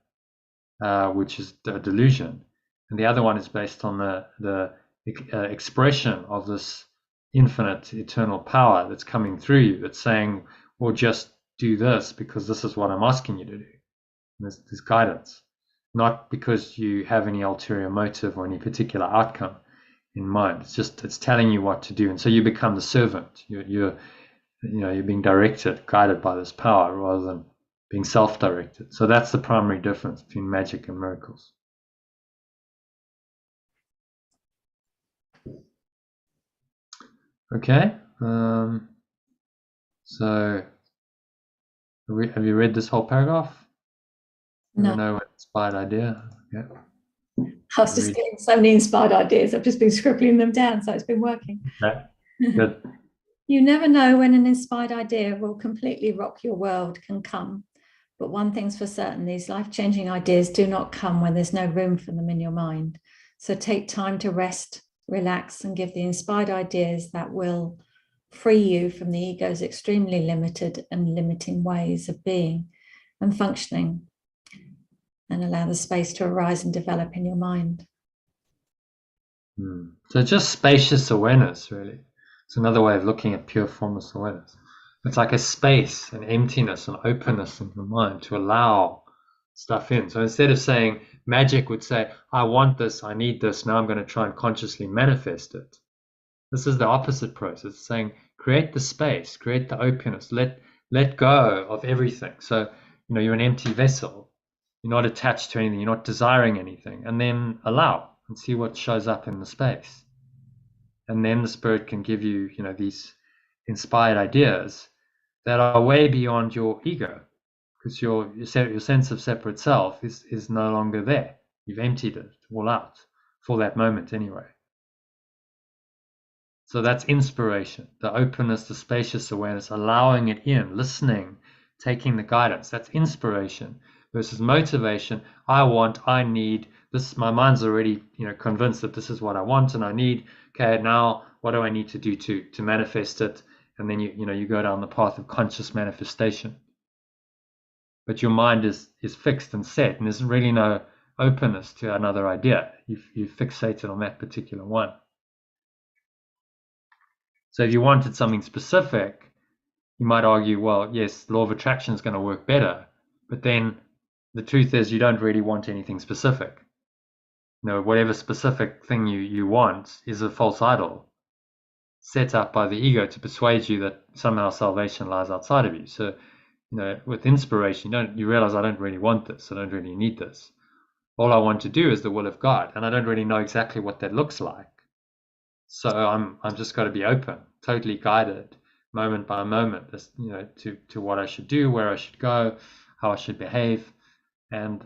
which is a delusion. And the other one is based on the expression of this infinite eternal power that's coming through you. That's saying, well, just do this because this is what I'm asking you to do. And there's guidance, not because you have any ulterior motive or any particular outcome in mind. It's telling you what to do, and so you become the servant. You're being directed, guided by this power, rather than being self-directed. So that's the primary difference between magic and miracles. Okay. So have you read this whole paragraph? No. Know what inspired idea? Yeah. I was just getting so many inspired ideas. I've just been scribbling them down, so it's been working. Okay. Good. You never know when an inspired idea will completely rock your world can come. But one thing's for certain, these life-changing ideas do not come when there's no room for them in your mind. So take time to rest, relax, and give the inspired ideas that will free you from the ego's extremely limited and limiting ways of being and functioning, and allow the space to arise and develop in your mind. So just spacious awareness, really. It's another way of looking at pure formless awareness. It's like a space, an emptiness, an openness in your mind to allow stuff in. So instead of saying, magic would say, I want this, I need this, now I'm going to try and consciously manifest it. This is the opposite process. It's saying, create the space, create the openness, let go of everything. So, you're an empty vessel. You're not attached to anything. You're not desiring anything. And then allow and see what shows up in the space. And then the Spirit can give you, these inspired ideas that are way beyond your ego, because your sense of separate self is no longer there. You've emptied it all out for that moment anyway. So that's inspiration, the openness, the spacious awareness, allowing it in, listening, taking the guidance. That's inspiration. versus motivation. I need this. My mind's already, convinced that this is what I want and I need. Okay, now what do I need to do to manifest it? And then you go down the path of conscious manifestation. But your mind is fixed and set, and there's really no openness to another idea. You fixated on that particular one. So if you wanted something specific, you might argue, well, yes, law of attraction is going to work better, but then the truth is you don't really want anything specific. Whatever specific thing you want is a false idol set up by the ego to persuade you that somehow salvation lies outside of you. So, with inspiration, you realize I don't really want this. I don't really need this. All I want to do is the will of God, and I don't really know exactly what that looks like. So I'm just got to be open, totally guided, moment by moment, to what I should do, where I should go, how I should behave, and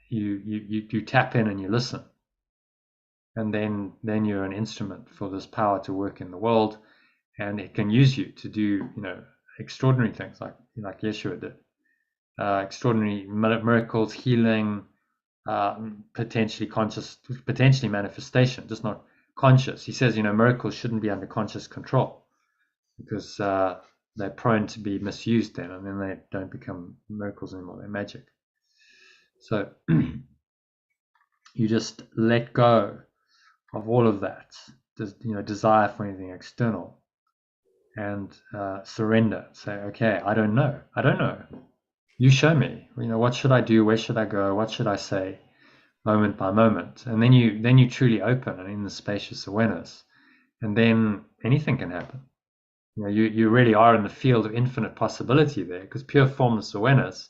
you tap in and you listen, and then you're an instrument for this power to work in the world, and it can use you to do extraordinary things like Yeshua did, extraordinary miracles, healing, potentially manifestation, just not conscious. He says, miracles shouldn't be under conscious control because they're prone to be misused then, and then they don't become miracles anymore. They're magic. So you just let go of all of that, desire for anything external, and surrender. Say, okay, I don't know. You show me. What should I do? Where should I go? What should I say? Moment by moment, and then you truly open and in the spacious awareness, and then anything can happen. You really are in the field of infinite possibility there, because pure formless awareness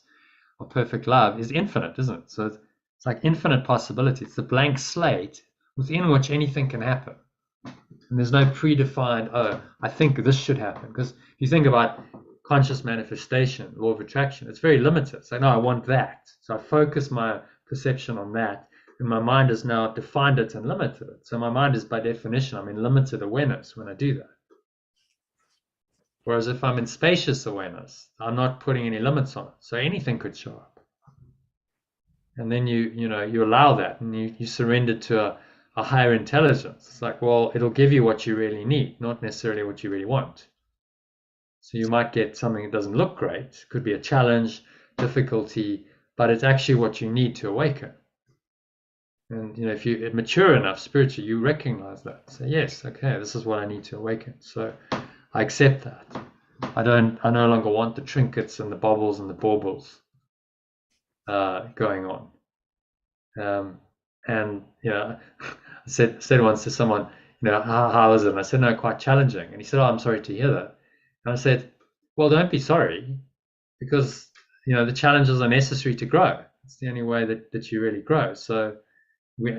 of perfect love is infinite, isn't it? So it's like infinite possibility. It's the blank slate within which anything can happen, and there's no predefined, I think this should happen. Because if you think about conscious manifestation, law of attraction, it's very limited. It's like, no, I want that, so I focus my perception on that, and my mind has now defined it and limited it. So my mind is, by definition, I'm in limited awareness when I do that. Whereas if I'm in spacious awareness, I'm not putting any limits on it, so anything could show up. And then you allow that, and you surrender to a higher intelligence. It's like, well, it'll give you what you really need, not necessarily what you really want. So you might get something that doesn't look great. It could be a challenge, difficulty, but it's actually what you need to awaken. And if you're mature enough spiritually, you recognize that. Say, yes, okay, this is what I need to awaken. So I accept that. I no longer want the trinkets and the baubles and the baubles going on. And I said once to someone, how is it? And I said, no, quite challenging. And he said, oh, I'm sorry to hear that. And I said, well, don't be sorry, because the challenges are necessary to grow. It's the only way that you really grow. So we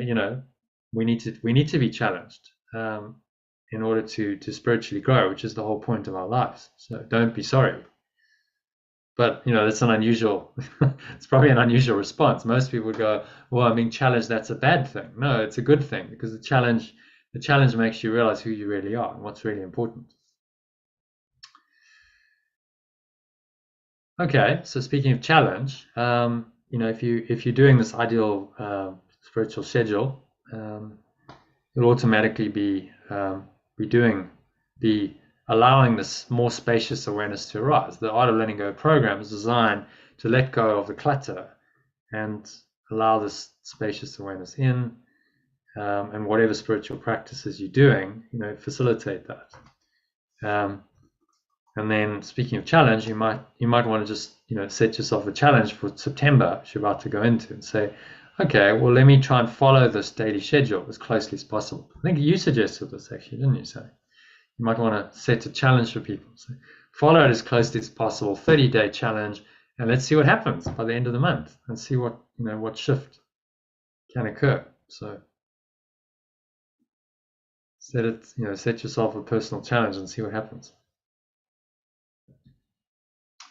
need to be challenged in order to spiritually grow, which is the whole point of our lives. So don't be sorry. But that's an unusual. It's probably an unusual response. Most people would go, well, I'm being challenged, that's a bad thing. No, it's a good thing, because the challenge makes you realize who you really are and what's really important. Okay, so speaking of challenge, if you're doing this ideal spiritual schedule, you'll automatically be allowing this more spacious awareness to arise. The Art of Letting Go program is designed to let go of the clutter and allow this spacious awareness in, and whatever spiritual practices you're doing, facilitate that. And then, speaking of challenge, you might want to just set yourself a challenge for September, which you're about to go into, and say, okay, well, let me try and follow this daily schedule as closely as possible. I think you suggested this, actually, didn't you? So you might want to set a challenge for people. So follow it as closely as possible, 30-day challenge, and let's see what happens by the end of the month, and see what shift can occur. So set yourself a personal challenge and see what happens.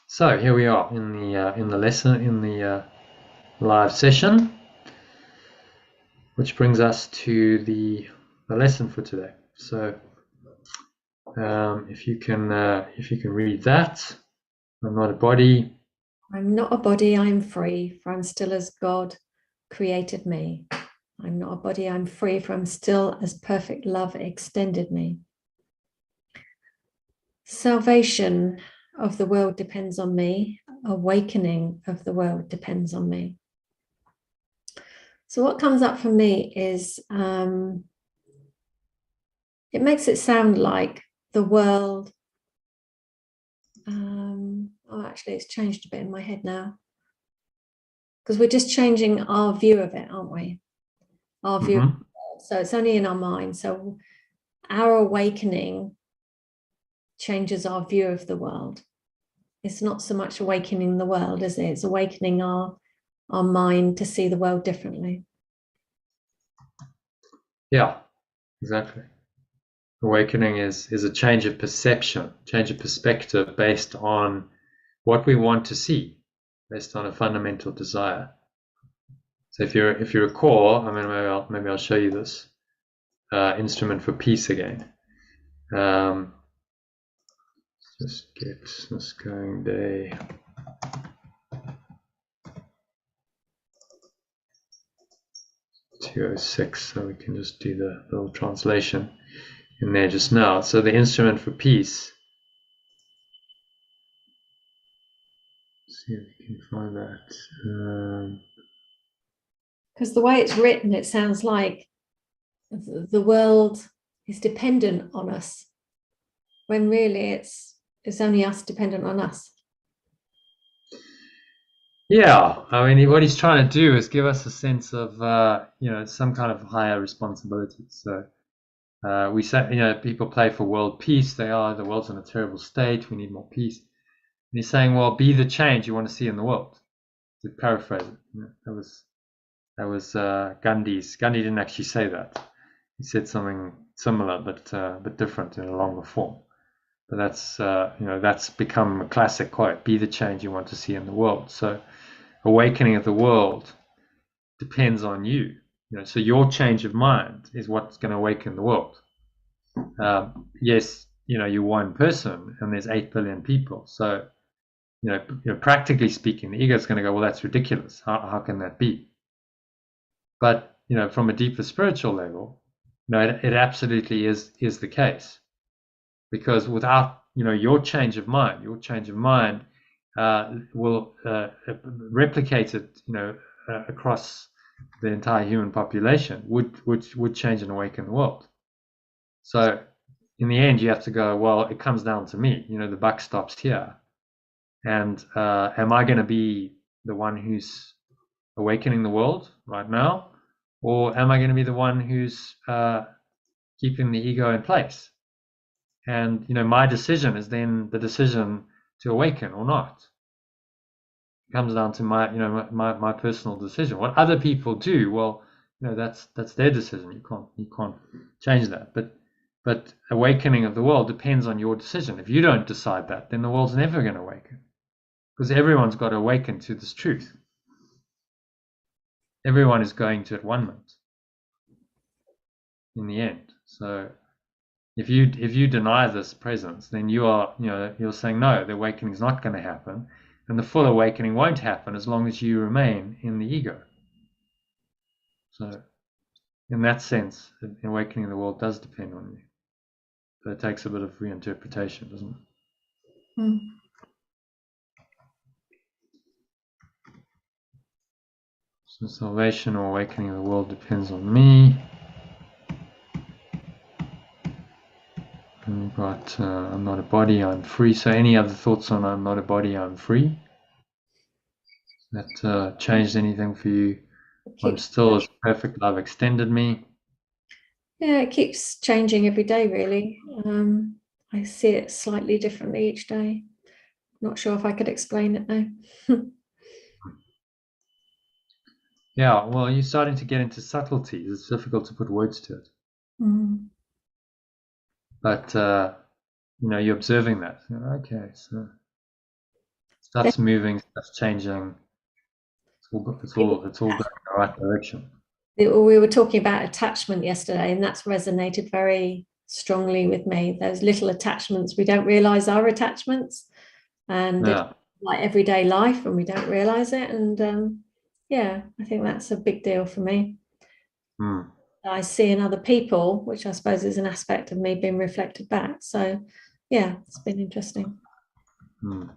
So here we are in the lesson, in the live session, which brings us to the lesson for today. So if you can read that, I'm not a body, I'm not a body, I'm free, for I'm still as God created me. I'm not a body, I'm free, for I'm still as perfect love extended me. Salvation of the world depends on me. Awakening of the world depends on me. So what comes up for me is, it makes it sound like the world, actually it's changed a bit in my head now, because we're just changing our view of it, aren't we? Our view. Mm-hmm. So it's only in our mind. So our awakening changes our view of the world. It's not so much awakening the world, is it? It's awakening our mind to see the world differently. Yeah, exactly. Awakening is a change of perception, change of perspective based on what we want to see, based on a fundamental desire. So if you recall, I mean, maybe I'll show you this instrument for peace again. Just get this going. Day 206, so we can just do the little translation in there just now. So the instrument for peace. Let's see if we can find that. Because the way it's written, it sounds like the world is dependent on us, when really it's only us dependent on us. Yeah, I mean, what he's trying to do is give us a sense of, some kind of higher responsibility. So we say, people play for world peace. The world's in a terrible state. We need more peace. And he's saying, well, be the change you want to see in the world. To paraphrase it, that was Gandhi's. Gandhi didn't actually say that. He said something similar, but different in a longer form. But that's become a classic quote: "Be the change you want to see in the world." So, awakening of the world depends on you. So your change of mind is what's going to awaken the world. Yes, you're one person, and there's 8 billion people. So, practically speaking, the ego is going to go, well, that's ridiculous. How can that be? But from a deeper spiritual level, it absolutely is the case, because without your change of mind, will replicate it across the entire human population, would change and awaken the world. So in the end, you have to go, well, it comes down to me. The buck stops here. And am I going to be the one who's awakening the world right now? Or am I going to be the one who's keeping the ego in place? And my decision is then the decision to awaken or not. It comes down to my personal decision. What other people do, well, that's their decision. You can't change that. But awakening of the world depends on your decision. If you don't decide that, then the world's never going to awaken, because everyone's got to awaken to this truth. Everyone is going to at one moment in the end. So if you deny this presence, then you're saying no, the awakening is not going to happen, and the full awakening won't happen as long as you remain in the ego. So in that sense, the awakening of the world does depend on you, but it takes a bit of reinterpretation, doesn't it? Mm. So salvation or awakening of the world depends on me. And we've got I'm not a body, I'm free. So any other thoughts on I'm not a body, I'm free? That changed anything for you? I'm still as perfect love extended me. Yeah, it keeps changing every day, really. I see it slightly differently each day. Not sure if I could explain it now. Yeah, well, you're starting to get into subtleties. It's difficult to put words to it. Mm. But, you're observing that. Okay, so stuff's moving, stuff's changing. It's all going in the right direction. We were talking about attachment yesterday, and that's resonated very strongly with me. Those little attachments we don't realize are attachments, and Yeah. like everyday life and we don't realize it. And yeah, I think that's a big deal for me. Mm. I see in other people, which I suppose is an aspect of me being reflected back. So yeah, it's been interesting. Mm.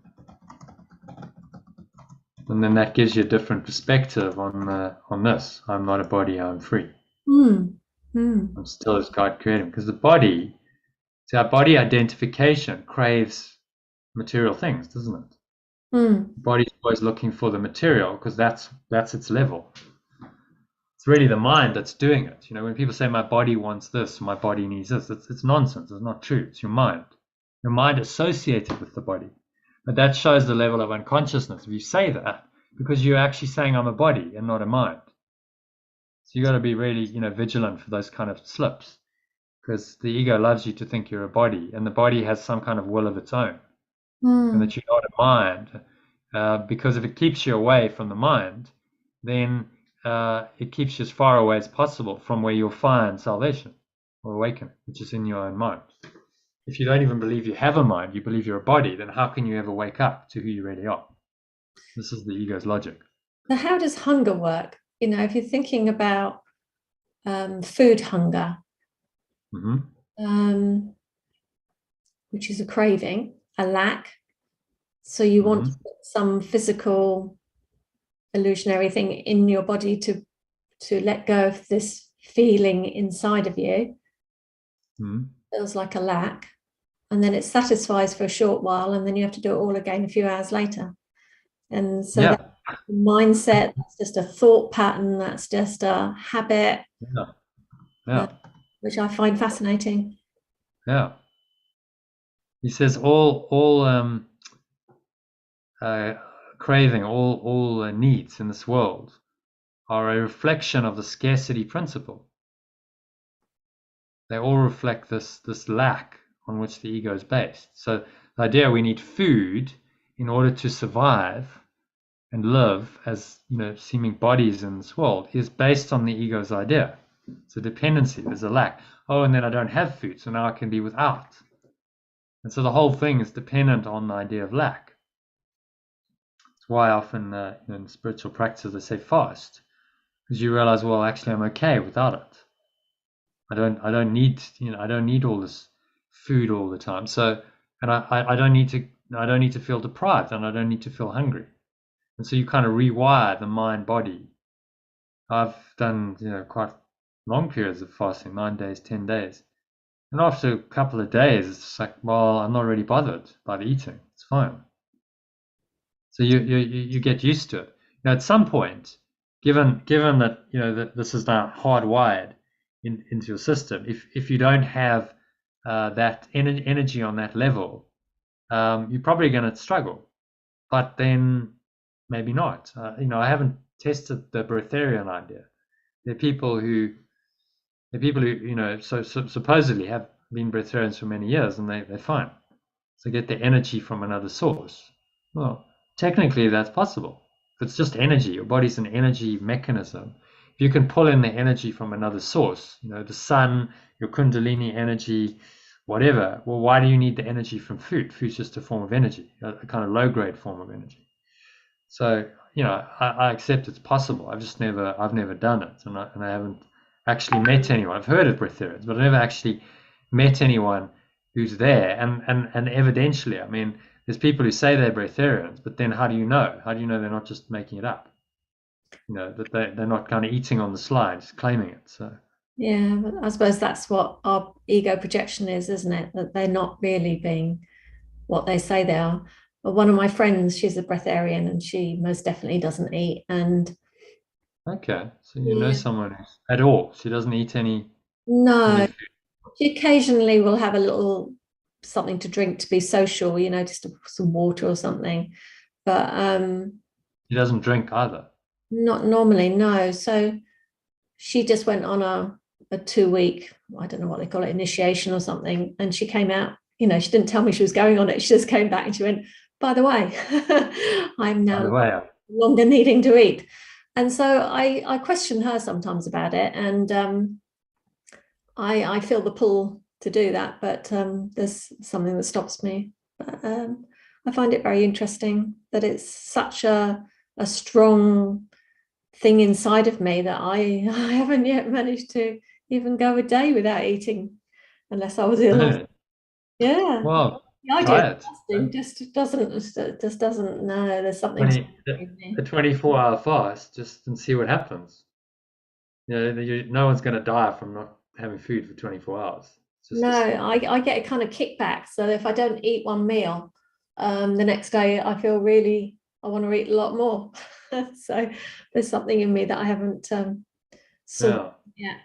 And then that gives you a different perspective on this. I'm not a body, I'm free. Mm. Mm. I'm still as God created me. Because the body, see, our body identification craves material things, doesn't it? Mm. The body's always looking for the material because that's its level. It's really the mind that's doing it. You know, when people say my body wants this, my body needs this, it's nonsense. It's not true. It's your mind. Your mind associated with the body. But that shows the level of unconsciousness. If you say that, because you're actually saying I'm a body and not a mind. So you got to be really, vigilant for those kind of slips, because the ego loves you to think you're a body, and the body has some kind of will of its own, and Mm. that you're not a mind. Because if it keeps you away from the mind, then it keeps you as far away as possible from where you'll find salvation or awakening, which is in your own mind. If you don't even believe you have a mind, you believe you're a body, then how can you ever wake up to who you really are? This is the ego's logic. So how does hunger work? You know, if you're thinking about food hunger, Mm-hmm. which is a craving, a lack. So you want Mm-hmm. some physical illusionary thing in your body to let go of this feeling inside of you. Mm-hmm. Feels like a lack. And then it satisfies for a short while, and then you have to do it all again a few hours later. And so Yeah. that mindset, that's just a thought pattern, that's just a habit, Yeah. Yeah. which I find fascinating. Yeah. He says all craving, all needs in this world are a reflection of the scarcity principle. They all reflect this lack on which the ego is based. So the idea we need food in order to survive and live as seeming bodies in this world is based on the ego's idea. It's a dependency. There's a lack. Oh, and then I don't have food, so now I can be without. And so the whole thing is dependent on the idea of lack. That's why often in spiritual practices they say fast, because you realize, well, actually I'm okay without it. I don't need all this food all the time. So, and I don't need to feel deprived, and I don't need to feel hungry. And so you kind of rewire the mind body. I've done quite long periods of fasting, 9 days, 10 days, and after a couple of days, it's just like, well, I'm not really bothered by the eating. It's fine. So you get used to it. At some point, given that that this is now hardwired into your system, if you don't have that energy on that level, you're probably going to struggle. But then maybe not. I haven't tested the breatharian idea. There are people who supposedly have been breatharians for many years, and they're fine. So get their energy from another source. Well, technically that's possible. If it's just energy, your body's an energy mechanism. If you can pull in the energy from another source, the sun, your kundalini energy, whatever, well, why do you need the energy from food? Food's just a form of energy, a kind of low-grade form of energy. So, I accept it's possible. I've never done it, and I haven't actually met anyone. I've heard of breatharians, but I've never actually met anyone who's there. And evidentially, I mean, there's people who say they're breatharians, but then how do you know? How do you know they're not just making it up? That they're not kind of eating on the slide, just claiming it. So Yeah, but I suppose that's what our ego projection is, isn't it? That they're not really being what they say they are. But one of my friends, she's a breatharian and she most definitely doesn't eat. And okay, so yeah, someone who's at all. She doesn't eat any no, food. she occasionally will have a little something to drink to be social, just some water or something. But She doesn't drink either. not normally, no. So she just went on a 2 week, I don't know what they call it, initiation or something. And she came out, she didn't tell me she was going on it. She just came back and she went, by the way, I'm By the now way, longer needing to eat. And so I question her sometimes about it. And I feel the pull to do that, but there's something that stops me. But I find it very interesting that it's such a strong thing inside of me that I haven't yet managed to even go a day without eating unless I was ill. Right. Yeah. Well, The idea try of it. fasting just doesn't no, there's something 20, stopping a me. 24-hour fast, just and see what happens. No one's going to die from not having food for 24 hours. It's just No, I get a kind of kickback. So if I don't eat one meal, the next day I feel really I want to eat a lot more. So there's something in me that I haven't sorted yeah. yet.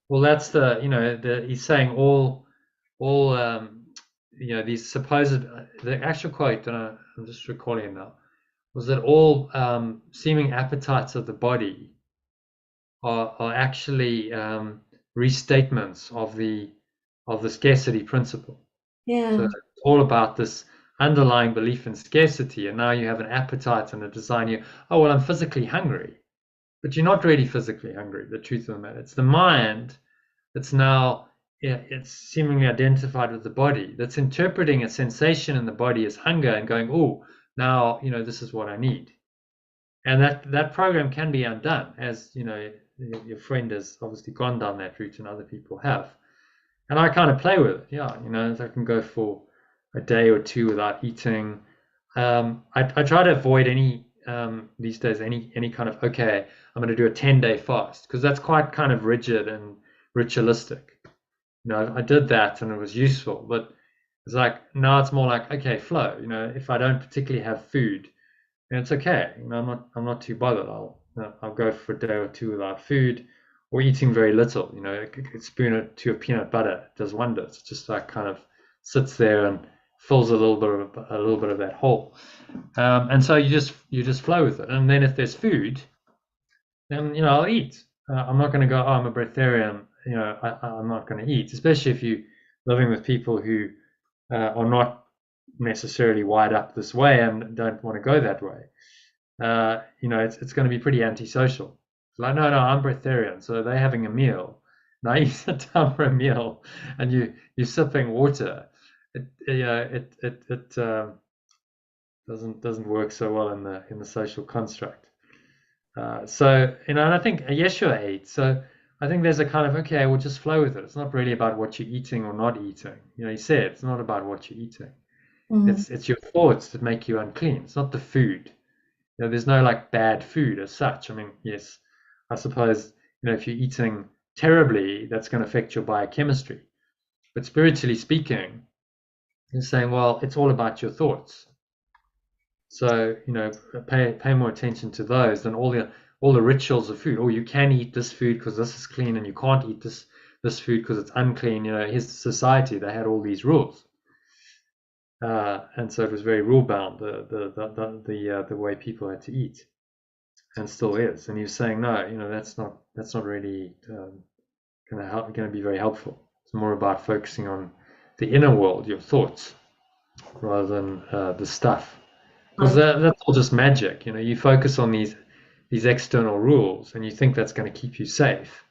Well, that's he's saying all these supposed the actual quote, and I'm just recalling it now, was that all seeming appetites of the body are actually restatements of the scarcity principle. So Yeah, it's all about this underlying belief in scarcity, and now you have an appetite and a desire. Oh well, I'm physically hungry, but you're not really physically hungry. The truth of the matter, it's the mind that's now, yeah, it's seemingly identified with the body that's interpreting a sensation in the body as hunger and going, oh, now this is what I need. And that program can be undone, as your friend has obviously gone down that route and other people have. And I kind of play with it. Yeah, I can go for a day or two without eating. I try to avoid any these days any kind of, okay, I'm going to do a 10-day fast, because that's quite kind of rigid and ritualistic. I did that and it was useful, but it's like now it's more like, okay, flow. If I don't particularly have food, then it's okay. I'm not too bothered. I'll go for a day or two without food, or eating very little. A spoon or two of peanut butter does wonders. It just like kind of sits there and fills a little bit of that hole. And so you just flow with it. And then if there's food, then I'll eat. I'm not going to go, oh, I'm a breatharian. I'm not going to eat, especially if you're living with people who are not necessarily wired up this way and don't want to go that way. It's going to be pretty antisocial. It's like, no, I'm breatharian, so they're having a meal. Now you sit down for a meal and you're sipping water. It doesn't work so well in the social construct. And I think Yeshua ate. So I think there's a kind of, okay, we'll just flow with it. It's not really about what you're eating or not eating. He said it's not about what you're eating. mm, It's your thoughts that make you unclean. It's not the food. There's no like bad food as such. I mean, yes, I suppose, if you're eating terribly, that's going to affect your biochemistry. But spiritually speaking, you're saying, well, it's all about your thoughts. So, pay more attention to those than all the rituals of food. Oh, you can eat this food because this is clean, and you can't eat this food because it's unclean. His society, they had all these rules. And so it was very rule bound, the way people had to eat, and still is. And he was saying, no, that's not really going to be very helpful. It's more about focusing on the inner world, your thoughts, rather than the stuff, because right. that's all just magic. You focus on these external rules, and you think that's going to keep you safe,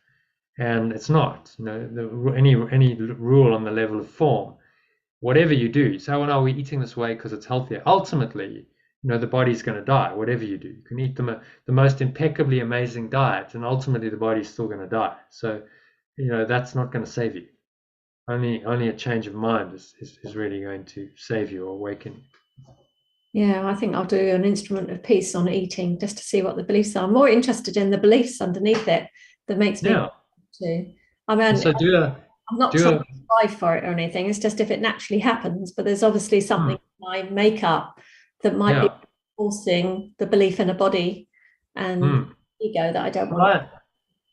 and it's not. Any rule on the level of form, whatever you do, you say, well, no, we're eating this way because it's healthier. Ultimately, the body's going to die, whatever you do. You can eat the most impeccably amazing diet, and ultimately the body's still going to die. So, that's not going to save you. Only a change of mind is really going to save you or awaken you. Yeah, I think I'll do an instrument of peace on eating just to see what the beliefs are. I'm more interested in the beliefs underneath it that makes me Yeah. to. I mean, So I'm not trying to strive for it or anything. It's just if it naturally happens, but there's obviously something in my makeup that might be yeah. forcing the belief in a body and ego that I don't want. Well,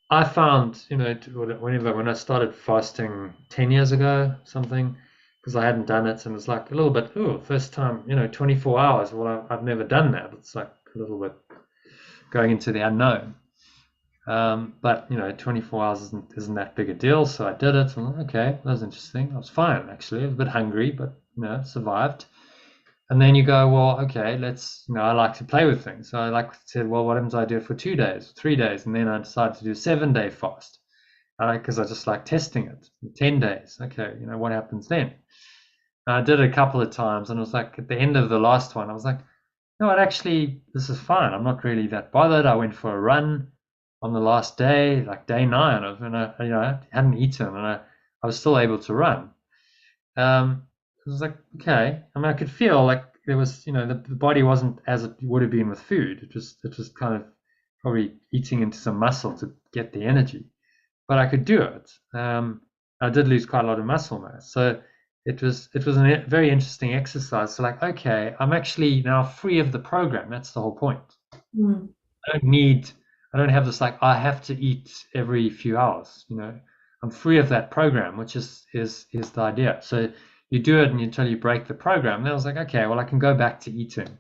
I found, when I started fasting 10 years ago, something, because I hadn't done it, and it's like a little bit, first time, 24 hours. Well, I've never done that. It's like a little bit going into the unknown. But 24 hours isn't that big a deal. So I did it, and okay, that was interesting. I was fine, actually. I was a bit hungry, but survived. And then you go, well, okay, I like to play with things. So I said, well, what happens if I do it for 2 days, 3 days? And then I decided to do a 7-day fast. Because I just like testing it. 10 days. Okay, what happens then? And I did it a couple of times, and it was like at the end of the last one, I was like, no, it actually, this is fine. I'm not really that bothered. I went for a run on the last day, like day 9, I hadn't eaten, and I was still able to run. It was like, okay. I mean, I could feel like there was, the body wasn't as it would have been with food. It was kind of probably eating into some muscle to get the energy, but I could do it. I did lose quite a lot of muscle mass, so it was a very interesting exercise. So like, okay, I'm actually now free of the program. That's the whole point. Mm. I don't have this like I have to eat every few hours. I'm free of that program, which is the idea. So you do it until you break the program. And I was like, okay, well, I can go back to eating,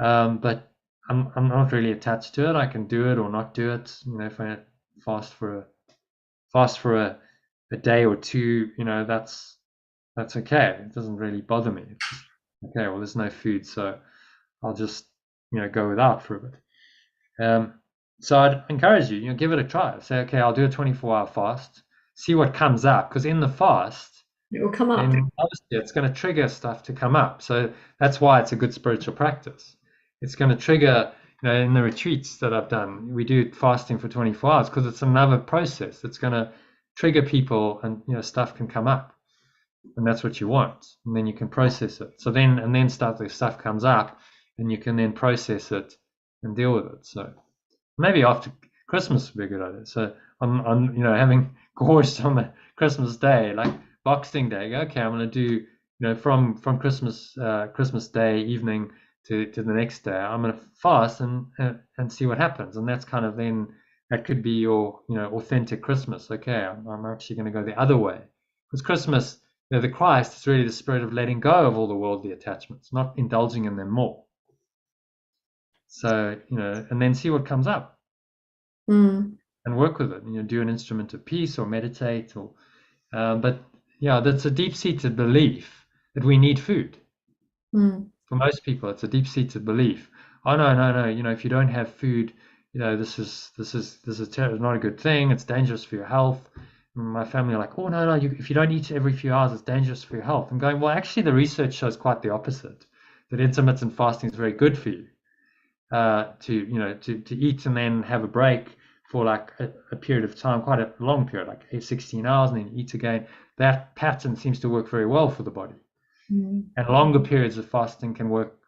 but I'm not really attached to it. I can do it or not do it. If I fast for a day or two, that's okay. It doesn't really bother me. It's just, okay, well, there's no food, so I'll just go without for a bit. So I'd encourage you, give it a try. Say, okay, I'll do a 24-hour fast, see what comes up, because in the fast, It will come up. then obviously it's going to trigger stuff to come up. So that's why it's a good spiritual practice. It's going to trigger, in the retreats that I've done, we do fasting for 24 hours because it's another process. It's going to trigger people, and stuff can come up, and that's what you want. And then you can process it. So then the stuff comes up, and you can then process it and deal with it. So maybe after Christmas would be a good idea. So on having gorged on the Christmas day, like Boxing Day, okay, I'm going to do from Christmas Day evening to the next day, I'm going to fast and see what happens. And that's kind of then that could be your authentic Christmas. Okay, I'm actually going to go the other way, because Christmas, the Christ is really the spirit of letting go of all the worldly attachments, not indulging in them more. So and then see what comes up. Mm. And work with it. Do an instrument of peace or meditate, or but yeah, that's a deep-seated belief that we need food. Mm. For most people, it's a deep-seated belief. Oh no! If you don't have food, this is not a good thing. It's dangerous for your health. And my family are like, oh no! If you don't eat every few hours, it's dangerous for your health. I'm going, well, actually, the research shows quite the opposite. That intermittent fasting is very good for you. To eat and then have a break for like a period of time, quite a long period, like 16 hours, and then eat again. That pattern seems to work very well for the body. Mm. And longer periods of fasting can work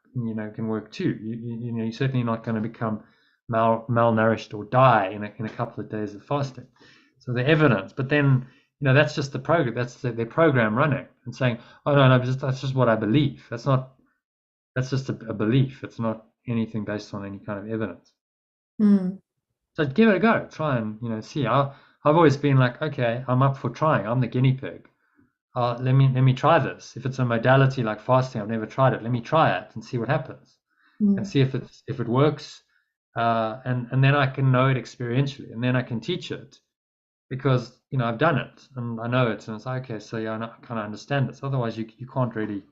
too. You're certainly not going to become malnourished or die in a couple of days of fasting. So the evidence, but then that's just the program. That's their program running and saying, oh no, that's just what I believe. That's just a belief. It's not anything based on any kind of evidence. Mm. So give it a go. Try and see. I've always been like, okay, I'm up for trying. I'm the guinea pig. Let me try this. If it's a modality like fasting, I've never tried it. Let me try it and see what happens, and see if it works. And then I can know it experientially, and then I can teach it because I've done it and I know it, and it's like, okay, so yeah, I kind of understand this. Otherwise, you can't really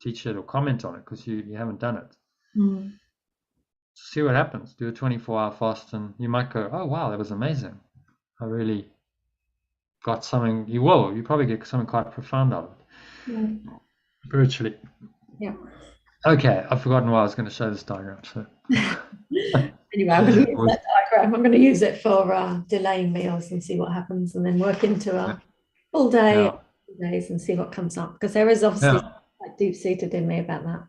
teach it or comment on it because you haven't done it. Mm. See what happens. Do a 24-hour fast, and you might go, oh wow, that was amazing. I really got something. You probably get something quite profound out of it. Yeah. Spiritually. Yeah. Okay, I've forgotten why I was going to show this diagram. So Anyway, I'm going to use that diagram. I'm going to use it for delaying meals and see what happens, and then work into a full day, days, and see what comes up, because there is obviously quite deep-seated in me about that.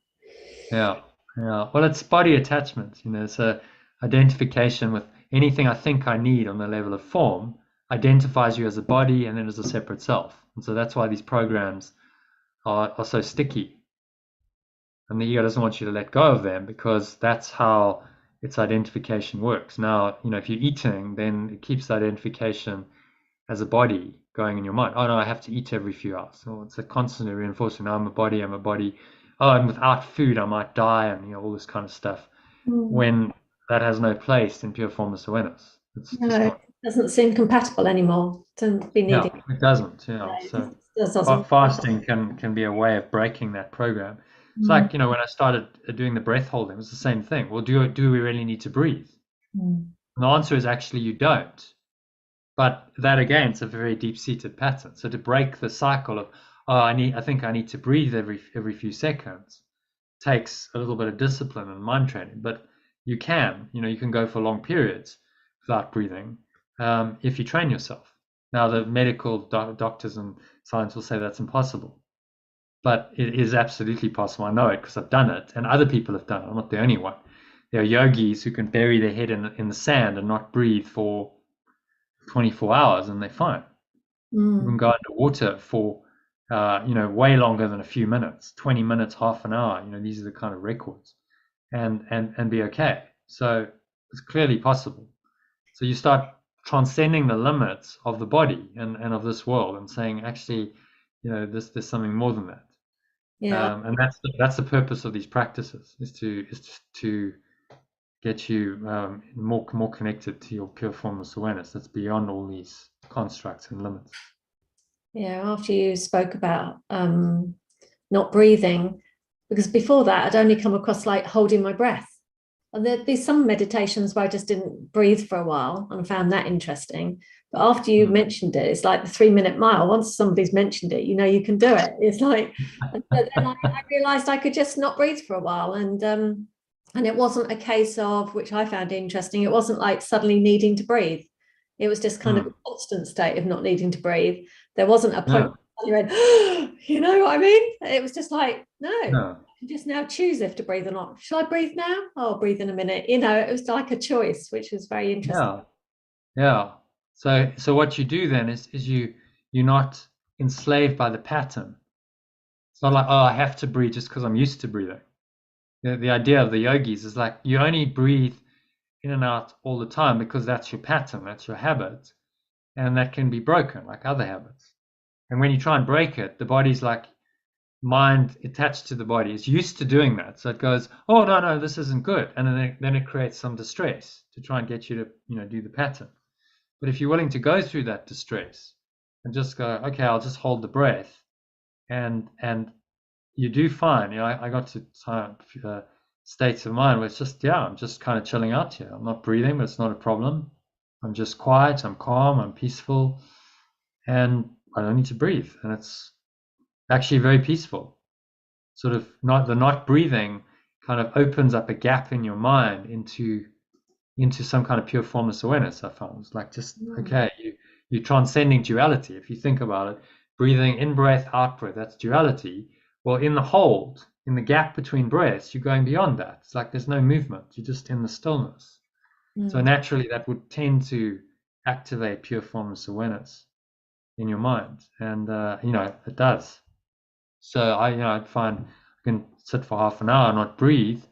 Yeah. Well, it's body attachment. So identification with anything I think I need on the level of form identifies you as a body and then as a separate self. And so that's why these programs are so sticky. And the ego doesn't want you to let go of them, because that's how its identification works. Now, if you're eating, then it keeps the identification as a body going in your mind. Oh no, I have to eat every few hours. So it's a constantly reinforcing. I'm a body. Oh, and without food I might die, and all this kind of stuff. When that has no place in pure formless awareness. It doesn't seem compatible anymore to be needed. Yeah, it doesn't. So fasting can be a way of breaking that program. It's like, when I started doing the breath holding, it was the same thing. Well, do we really need to breathe? And the answer is actually you don't. But that, again, it's a very deep-seated pattern. So to break the cycle of, oh, I think I need to breathe every few seconds. Takes a little bit of discipline and mind training, but you can go for long periods without breathing if you train yourself. Now, the medical doctors and science will say that's impossible, but it is absolutely possible. I know it because I've done it, and other people have done it. I'm not the only one. There are yogis who can bury their head in the sand and not breathe for 24 hours, and they're fine. You can go underwater for way longer than a few minutes, 20 minutes, half an hour. These are the kind of records, and be okay. So it's clearly possible. So you start transcending the limits of the body and of this world, and saying, actually, there's something more than that. Yeah. And that's the purpose of these practices, is to get you more connected to your pure formless awareness that's beyond all these constructs and limits. Yeah, after you spoke about not breathing, because before that I'd only come across like holding my breath. And there'd be some meditations where I just didn't breathe for a while and found that interesting. But after you mentioned it, it's like the 3-minute mile. Once somebody's mentioned it, you can do it. It's like, and then I realized I could just not breathe for a while. And it wasn't a case of, which I found interesting, it wasn't like suddenly needing to breathe. It was just kind of a constant state of not needing to breathe. There wasn't a point where you went, you know what I mean? It was just like, no. You just now choose if to breathe or not. Shall I breathe now? I'll breathe in a minute. It was like a choice, which was very interesting. Yeah. So what you do then is you're not enslaved by the pattern. It's not like, oh, I have to breathe just because I'm used to breathing. The idea of the yogis is like you only breathe in and out all the time because that's your pattern, that's your habit, and that can be broken like other habits. And when you try and break it, the body's like, mind attached to the body is used to doing that, so it goes, oh no, this isn't good, and then it creates some distress to try and get you to do the pattern. But if you're willing to go through that distress and just go, okay, I'll just hold the breath, and you do fine. I got to states of mind where it's just, I'm just kind of chilling out here. I'm not breathing, but it's not a problem. I'm just quiet, I'm calm, I'm peaceful, and I don't need to breathe, and it's actually very peaceful. Sort of not breathing kind of opens up a gap in your mind into some kind of pure formless awareness. I found it's like just okay, you're transcending duality. If you think about it, breathing in breath, out breath, that's duality. Well, in the hold, in the gap between breaths, you're going beyond that. It's like there's no movement, you're just in the stillness. So naturally that would tend to activate pure formless awareness in your mind, and it does. So I'd find I can sit for half an hour and not breathe,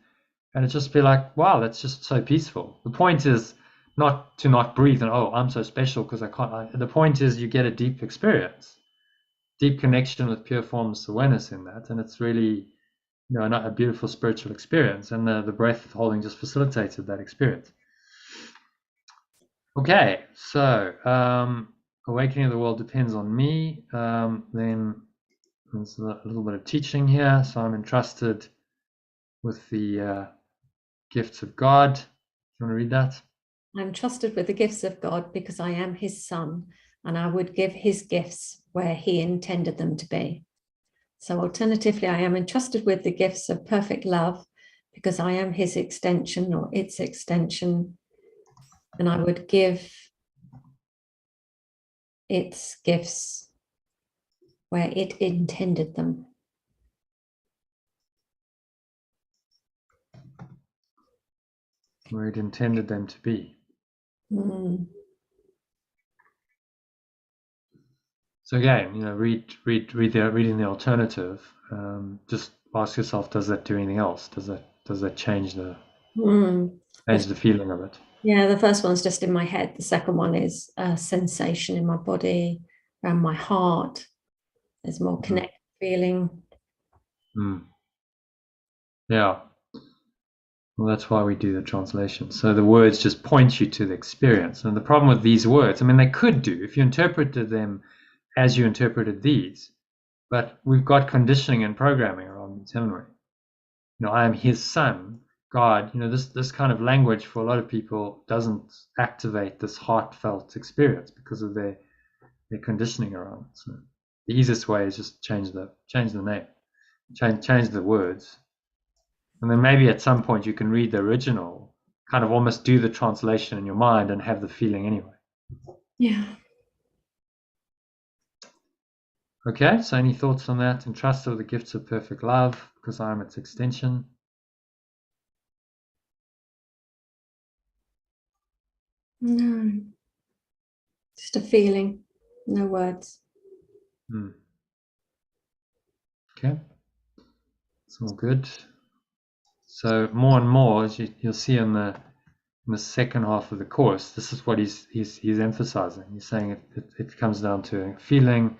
and it'd just be like, wow, that's just so peaceful. The point is not to not breathe and, oh, I'm so special because I can't. The point is you get a deep experience, deep connection with pure formless awareness in that, and it's really a beautiful spiritual experience, and the breath holding just facilitated that experience. Okay, so awakening of the world depends on me. Then there's a little bit of teaching here. So I'm entrusted with the gifts of God. Do you want to read that? I'm trusted with the gifts of God because I am his son, and I would give his gifts where he intended them to be. So alternatively, I am entrusted with the gifts of perfect love because I am his extension or its extension, and I would give its gifts where it intended them. Where it intended them to be. So again, reading the alternative. Just ask yourself: does that do anything else? Does that change the feeling of it? Yeah, the first one's just in my head. The second one is a sensation in my body, around my heart. There's more connected feeling. Yeah. Well, that's why we do the translation. So the words just point you to the experience. And the problem with these words, they could do if you interpreted them as you interpreted these, but we've got conditioning and programming around these, haven't we? I am his son, God. This kind of language for a lot of people doesn't activate this heartfelt experience because of their conditioning around it. So The easiest way is just change the name, change the words, and then maybe at some point you can read the original, kind of almost do the translation in your mind and have the feeling anyway. Yeah. Okay, so any thoughts on that? Entrust of the gifts of perfect love, because I am its extension. No. Just a feeling, no words. Okay, it's all good. So more and more, as you'll see in the second half of the course, this is what he's emphasizing. He's saying it comes down to feeling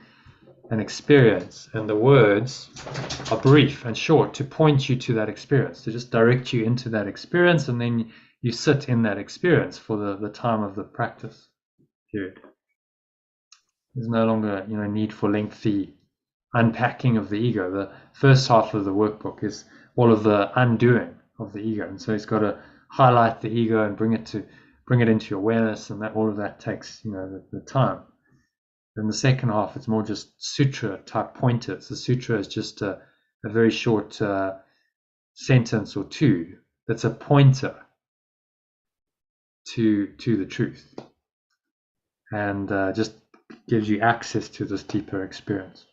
and experience, and the words are brief and short to point you to that experience, to just direct you into that experience, and then you sit in that experience for the time of the practice period. There's no longer need for lengthy unpacking of the ego. The first half of the workbook is all of the undoing of the ego, and so he's got to highlight the ego and bring it into your awareness, and that all of that takes the time. In the second half, it's more just sutra type pointers. The sutra is just a very short sentence or two that's a pointer to the truth, and just gives you access to this deeper experience,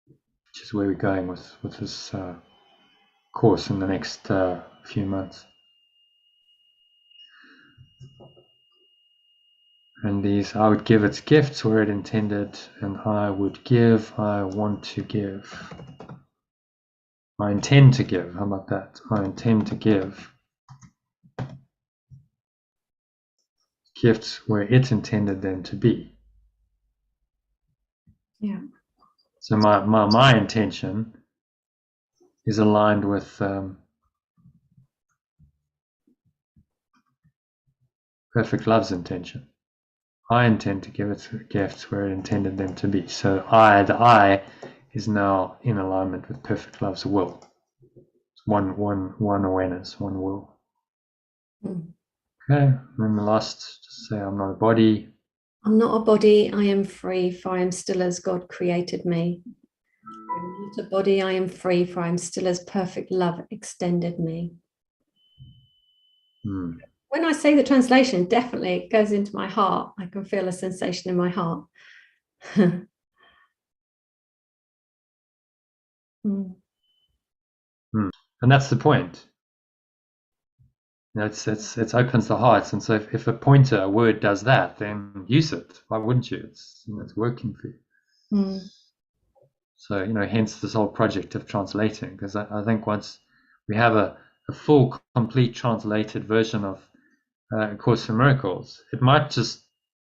which is where we're going with this course in the next few months. And these, I would give its gifts where it intended, and I would give, I want to give. I intend to give. How about that? I intend to give gifts where it intended them to be. Yeah. So my intention is aligned with perfect love's intention. I intend to give its gifts where it intended them to be. So the I is now in alignment with perfect love's will. It's one awareness, one will. Mm. Okay, and then the last, just say I'm not a body. I'm not a body, I am free, for I am still as God created me. I'm not a body, I am free, for I am still as perfect love extended me. When I say the translation, definitely it goes into my heart. I can feel a sensation in my heart. And that's the point. It opens the hearts, and so if a pointer, a word does that, then use it. Why wouldn't you? It's working for you. So hence this whole project of translating, because I think once we have a full, complete translated version of Course in Miracles, it might just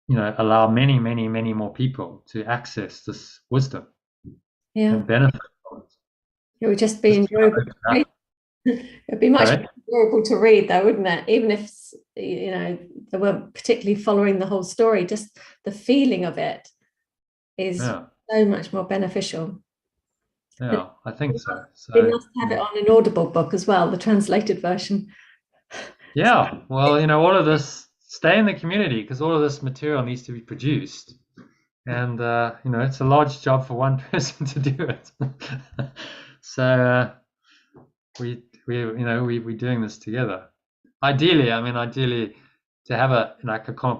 allow many, many, many more people to access this wisdom and benefit from it. It would just be enjoyable. It'd be much more enjoyable to read, though, wouldn't it? Even if they weren't particularly following the whole story, just the feeling of it is so much more beneficial. Yeah, I think so. We must have it on an Audible book as well, the translated version. Yeah, well, all of this, stay in the community, because all of this material needs to be produced, and it's a large job for one person to do it. So we're doing this together. Ideally, to have a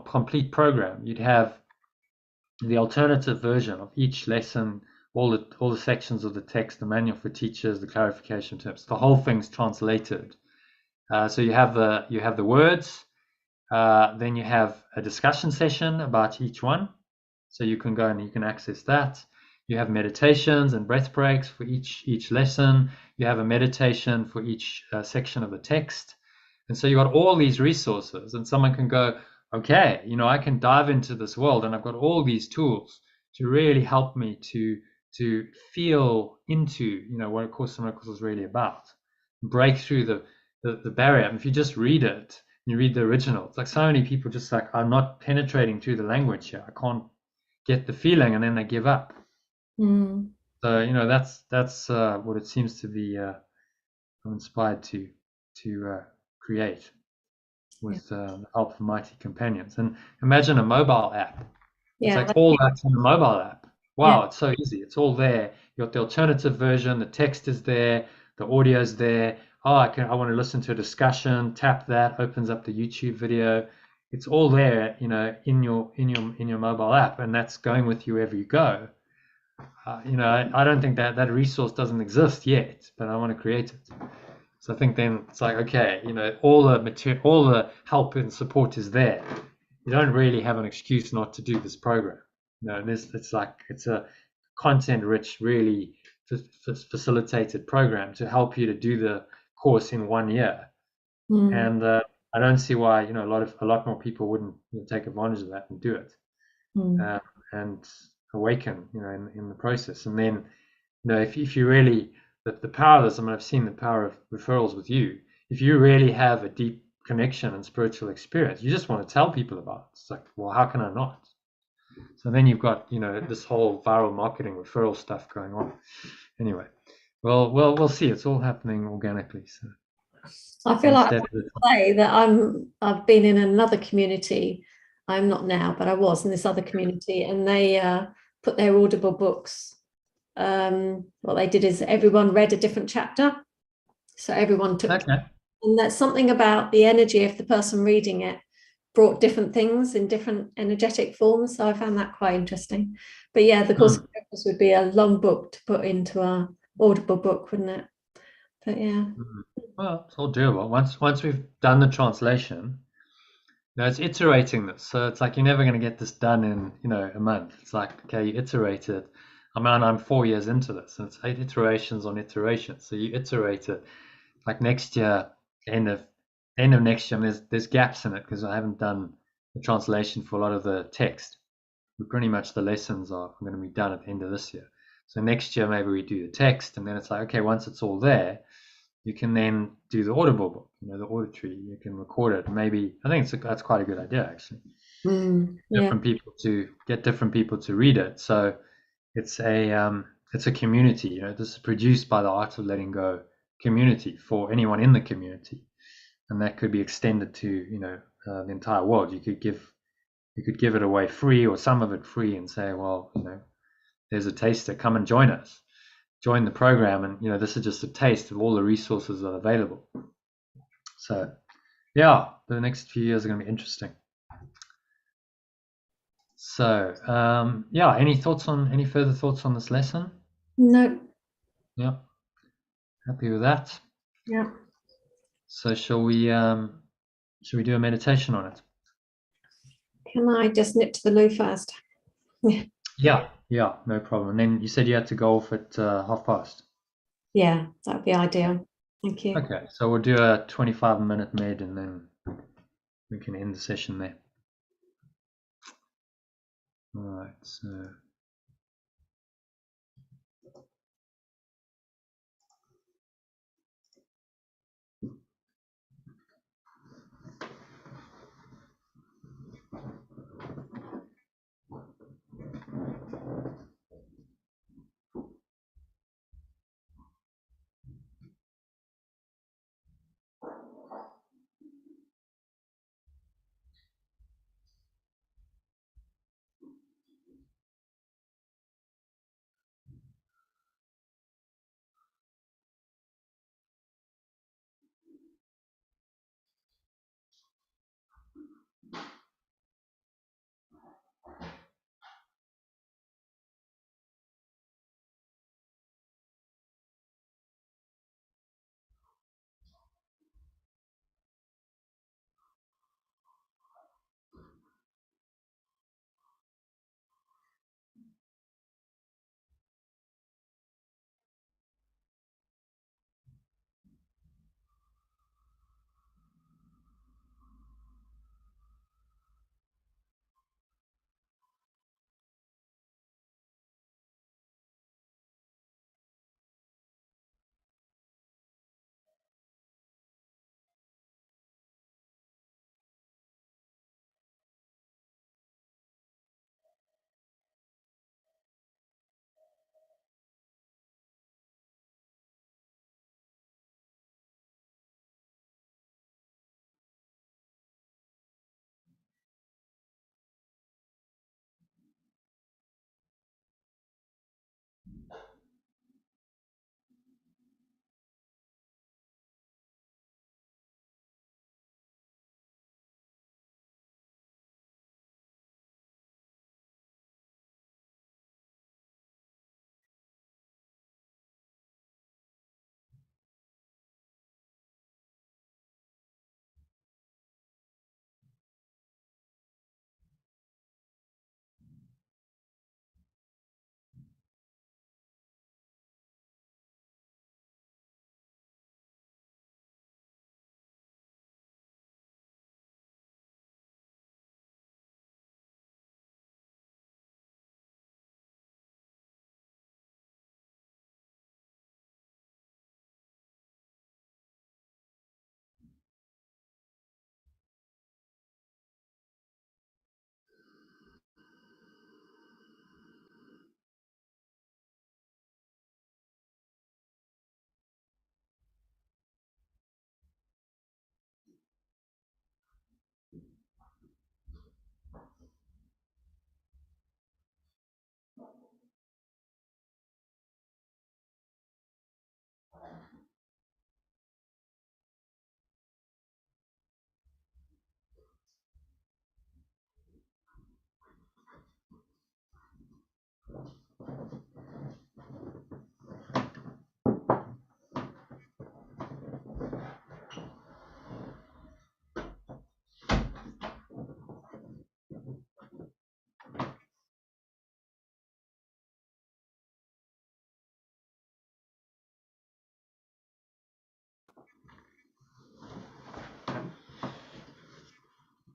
complete program, you'd have the alternative version of each lesson, all the sections of the text, the manual for teachers, the clarification tips, the whole thing's translated. So you have the words, then you have a discussion session about each one, so you can go and you can access that. You have meditations and breath breaks for each lesson. You have a meditation for each section of the text. And so you've got all these resources, and someone can go, okay, I can dive into this world, and I've got all these tools to really help me to feel into, what A Course in Miracles is really about. Break through the barrier. And if you just read it, you read the original, it's like so many people just like, I'm not penetrating through the language here. I can't get the feeling, and then they give up. So that's what it seems to be. I'm inspired to create with the help of mighty companions. And imagine a mobile app. It's like all that's in the mobile app. wow, it's so easy. It's all there. You got the alternative version, the text is there, the audio's there. Oh, I want to listen to a discussion, tap that, opens up the YouTube video. It's all there, in your mobile app, and that's going with you wherever you go. I don't think that resource doesn't exist yet, but I want to create it. So I think then it's like, okay, all the material, all the help and support is there. You don't really have an excuse not to do this program. It's a content-rich, really facilitated program to help you to do the course in 1 year. And I don't see why a lot more people wouldn't take advantage of that and do it, and awaken in the process. And then if you really the power of this, I mean, I've seen the power of referrals with you. If you really have a deep connection and spiritual experience, you just want to tell people about it. It's like, well, how can I not? So then you've got this whole viral marketing referral stuff going on. Anyway, well, we'll see. It's all happening organically. So I feel like I say that I've been in another community. I'm not now, but I was in this other community, and they put their Audible books. What they did is everyone read a different chapter, so everyone took. Okay. And that's something about the energy of the person reading it brought different things in different energetic forms. So I found that quite interesting. But yeah, the Course of Miracles would be a long book to put into a Audible book, wouldn't it? But yeah. Well, it's all doable. Once we've done the translation, it's iterating this. So it's like you're never going to get this done in a month. It's like, okay, you iterate it. I mean, I'm 4 years into this, and it's 8 iterations on iterations. So you iterate it. Like next year, end of next year, and there's gaps in it because I haven't done the translation for a lot of the text. But pretty much the lessons are going to be done at the end of this year. So next year maybe we do the text, and then it's like, okay, once it's all there, you can then do the Audible book, the auditory. You can record it. Maybe I think that's quite a good idea actually. Different people to get different people to read it. So it's a community. This is produced by the Art of Letting Go community for anyone in the community, and that could be extended to the entire world. You could give it away free or some of it free and say, well, there's a taster, come and join us, join the program, and this is just a taste of all the resources that are available. So yeah, the next few years are going to be interesting. So yeah, any further thoughts on this lesson? No. Yeah, happy with that. Yeah. So shall we do a meditation on it? Can I just nip to the loo first? Yeah, no problem. And then you said you had to go off at past. Yeah, that would be ideal. Thank you. Okay, so we'll do a 25-minute med, and then we can end the session there. All right, so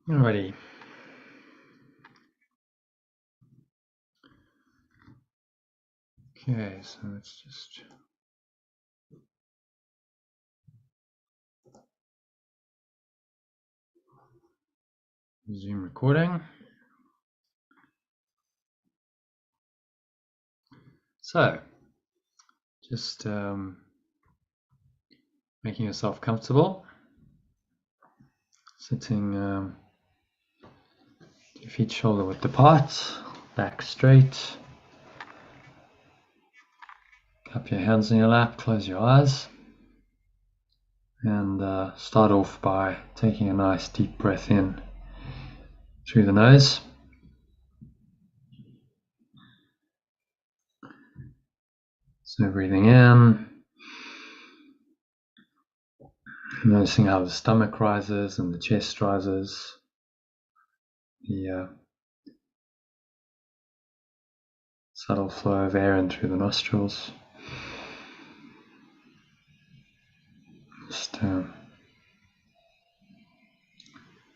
Alrighty. Okay, so let's just resume recording. So, just making yourself comfortable, sitting your feet shoulder width apart, back straight. Cup your hands in your lap, close your eyes, and start off by taking a nice deep breath in through the nose. So breathing in, noticing how the stomach rises and the chest rises, the subtle flow of air in through the nostrils. Just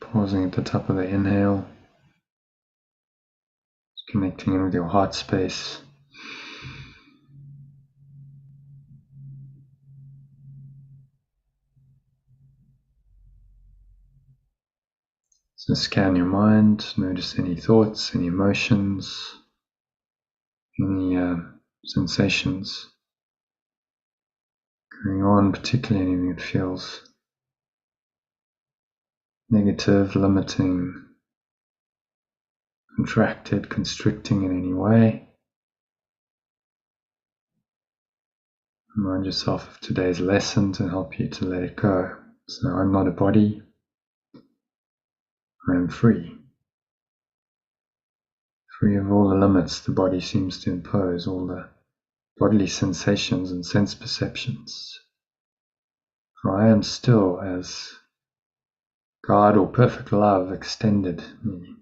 pausing at the top of the inhale, connecting in with your heart space. So scan your mind, notice any thoughts, any emotions, any sensations going on, particularly anything that feels negative, limiting, contracted, constricting in any way. Remind yourself of today's lesson to help you to let it go. So I'm not a body, I am free. Free of all the limits the body seems to impose, all the bodily sensations and sense perceptions. For I am still as God or perfect love extended me.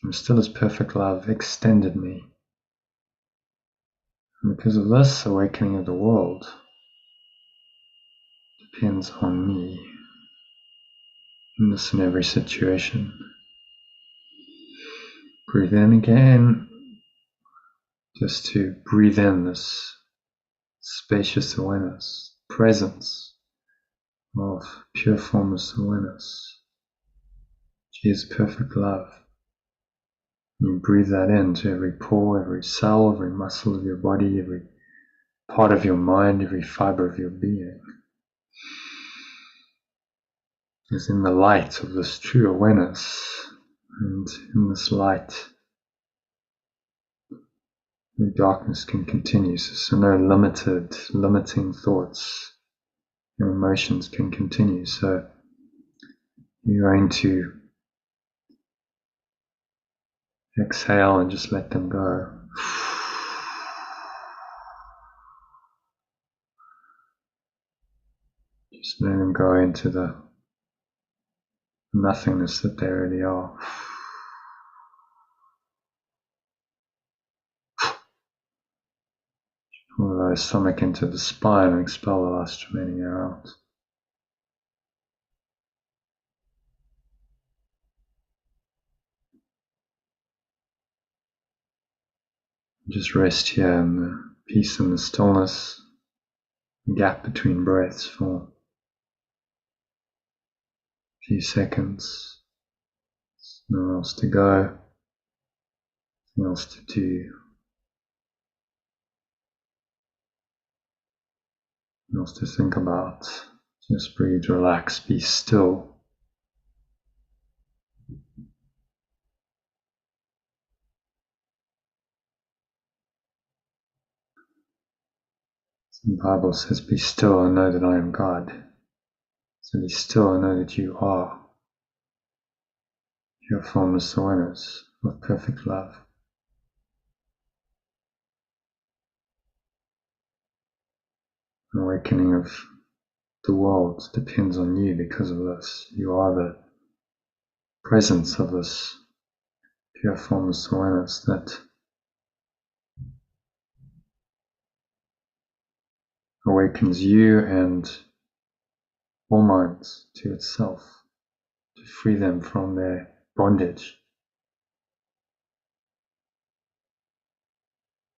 I'm still as perfect love extended me. And because of this, awakening of the world depends on me in this and every situation. Breathe in again, just to breathe in this spacious awareness, presence of pure formless awareness. She is perfect love. You breathe that into every pore, every cell, every muscle of your body, every part of your mind, every fiber of your being. Is in the light of this true awareness, and in this light, the darkness can continue. So no limiting thoughts or emotions can continue. So you're going to exhale and just let them go. Just let them go into the nothingness that they really are. Allow the stomach into the spine and expel the last remaining air out. Just rest here in the peace and the stillness, the gap between breaths for a few seconds. Nothing else to go, nothing else to do, nothing else to think about. Just breathe, relax, be still. The Bible says, be still and know that I am God. So be still and know that you are pure formless awareness of perfect love. The awakening of the world depends on you because of this. You are the presence of this pure formless awareness that awakens you and all minds to itself, to free them from their bondage.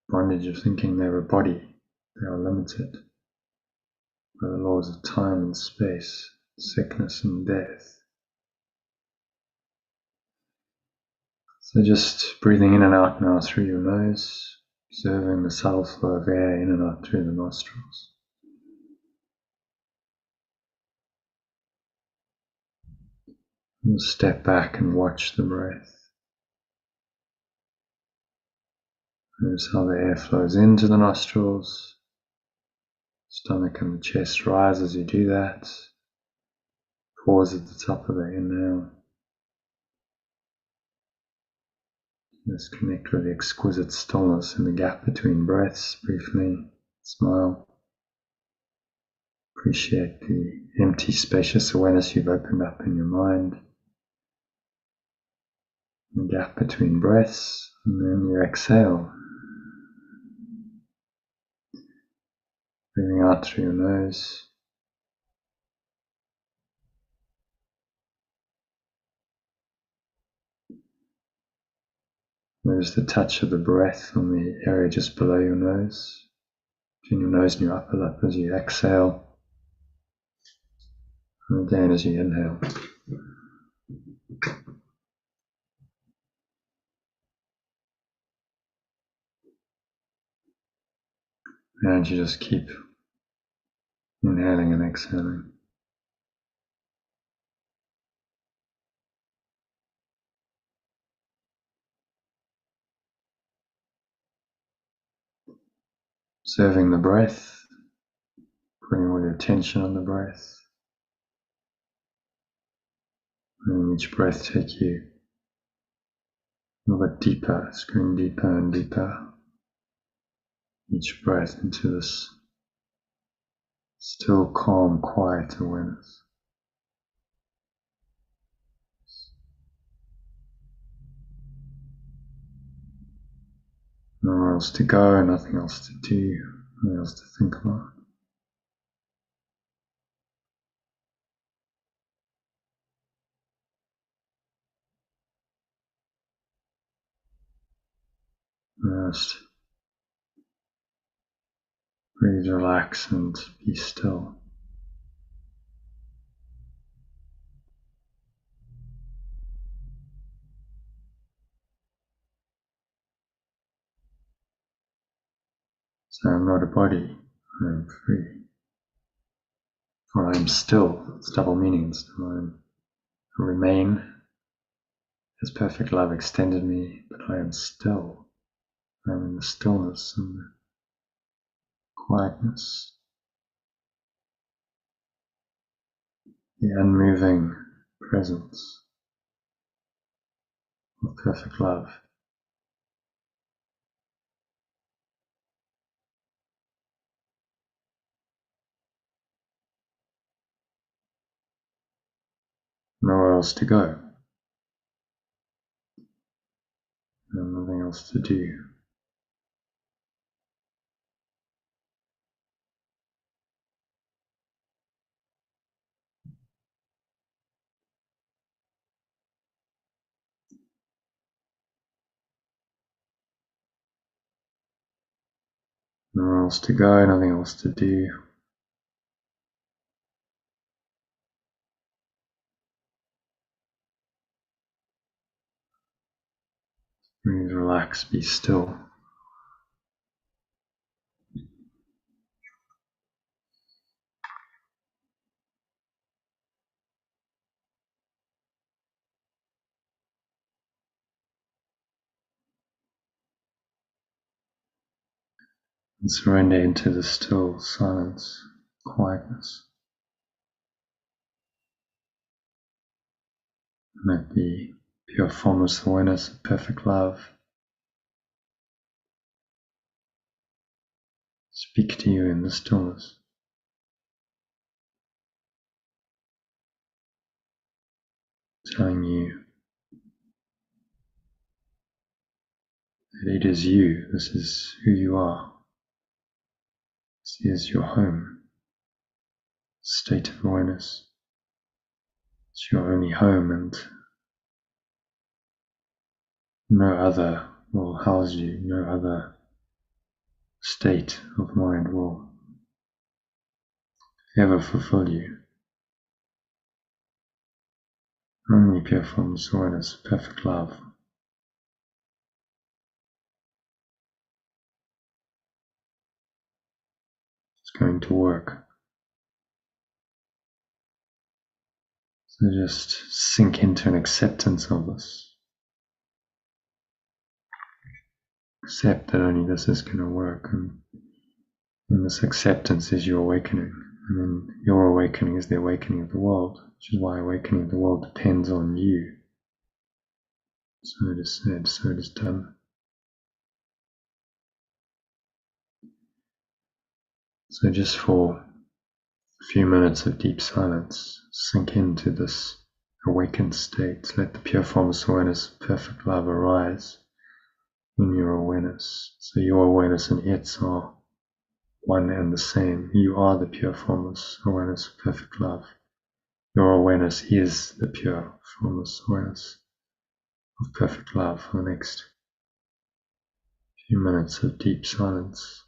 Bondage of thinking they're a body, they are limited by the laws of time and space, sickness and death. So just breathing in and out now through your nose, observing the subtle flow of air in and out through the nostrils. And step back and watch the breath. Notice how the air flows into the nostrils. Stomach and the chest rise as you do that. Pause at the top of the inhale. Just connect with the exquisite stillness in the gap between breaths briefly. Smile. Appreciate the empty, spacious awareness you've opened up in your mind. The gap between breaths, and then you exhale. Breathing out through your nose. Notice the touch of the breath on the area just below your nose, between your nose and your upper lip as you exhale, and again as you inhale. And you just keep inhaling and exhaling. Observing the breath, putting all your attention on the breath. And each breath take you a little bit deeper, it's going deeper and deeper. Each breath into this still, calm, quiet awareness. Nowhere else to go, nothing else to do, nothing else to think about. Just breathe, relax, and be still. So I'm not a body, I am free. For I am still, it's double meanings. I remain as perfect love extended me, but I am still. I am in the stillness and the quietness, the unmoving presence of perfect love. Nowhere else to go, and nothing else to do. Nowhere else to go, nothing else to do. Breathe, relax, be still. And surrender into the still silence, quietness. Let the pure formless awareness of perfect love speak to you in the stillness, telling you that it is you, this is who you are, this is your home, state of awareness. It's your only home, and no other will house you, no other state of mind will ever fulfill you. Only pure formless awareness, perfect love. It's going to work. So just sink into an acceptance of this. Accept that only this is going to work, and this acceptance is your awakening. And then your awakening is the awakening of the world, which is why awakening of the world depends on you. So it is said, so it is done. So just for a few minutes of deep silence, sink into this awakened state. Let the pure formless awareness, perfect love arise in your awareness. So your awareness and its are one and the same. You are the pure formless awareness of perfect love. Your awareness is the pure formless awareness of perfect love. For the next few minutes of deep silence.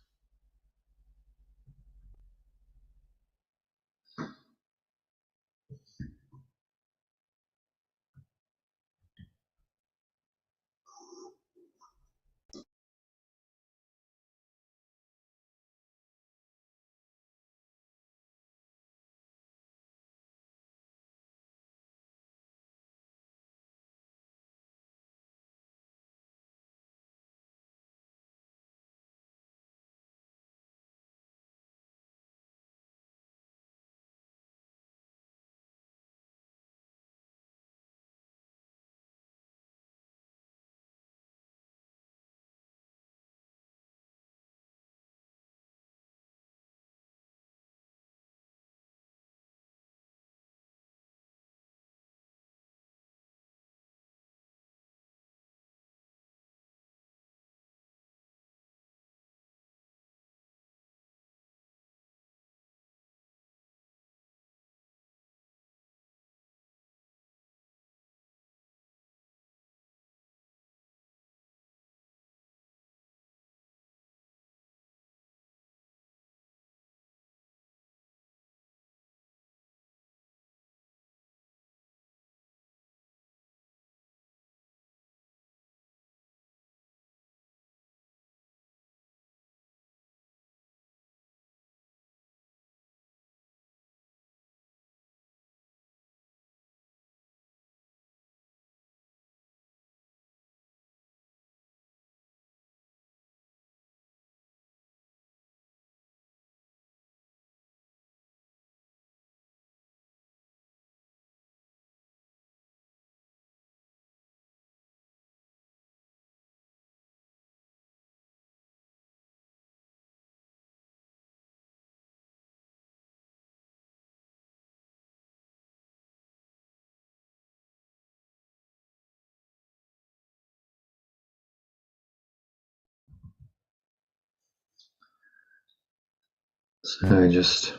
So just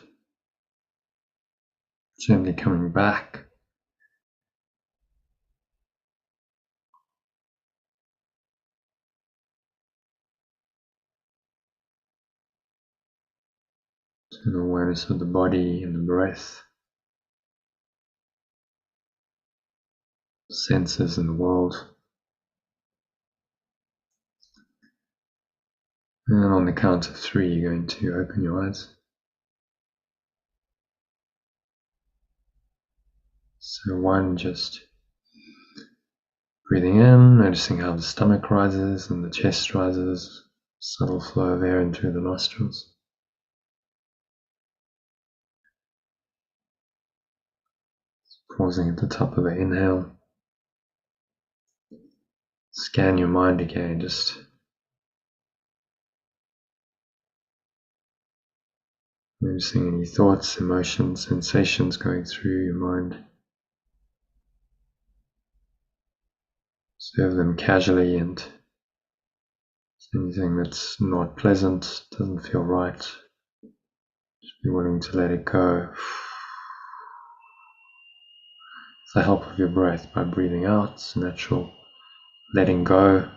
gently coming back. To an awareness of the body and the breath, senses and the world. And on the count of 3, you're going to open your eyes. So 1, just breathing in, noticing how the stomach rises and the chest rises, subtle flow of air in through the nostrils. Pausing at the top of the inhale. Scan your mind again, just noticing any thoughts, emotions, sensations going through your mind. Observe them casually, and anything that's not pleasant, doesn't feel right, just be willing to let it go. the help of your breath by breathing out. It's a natural letting go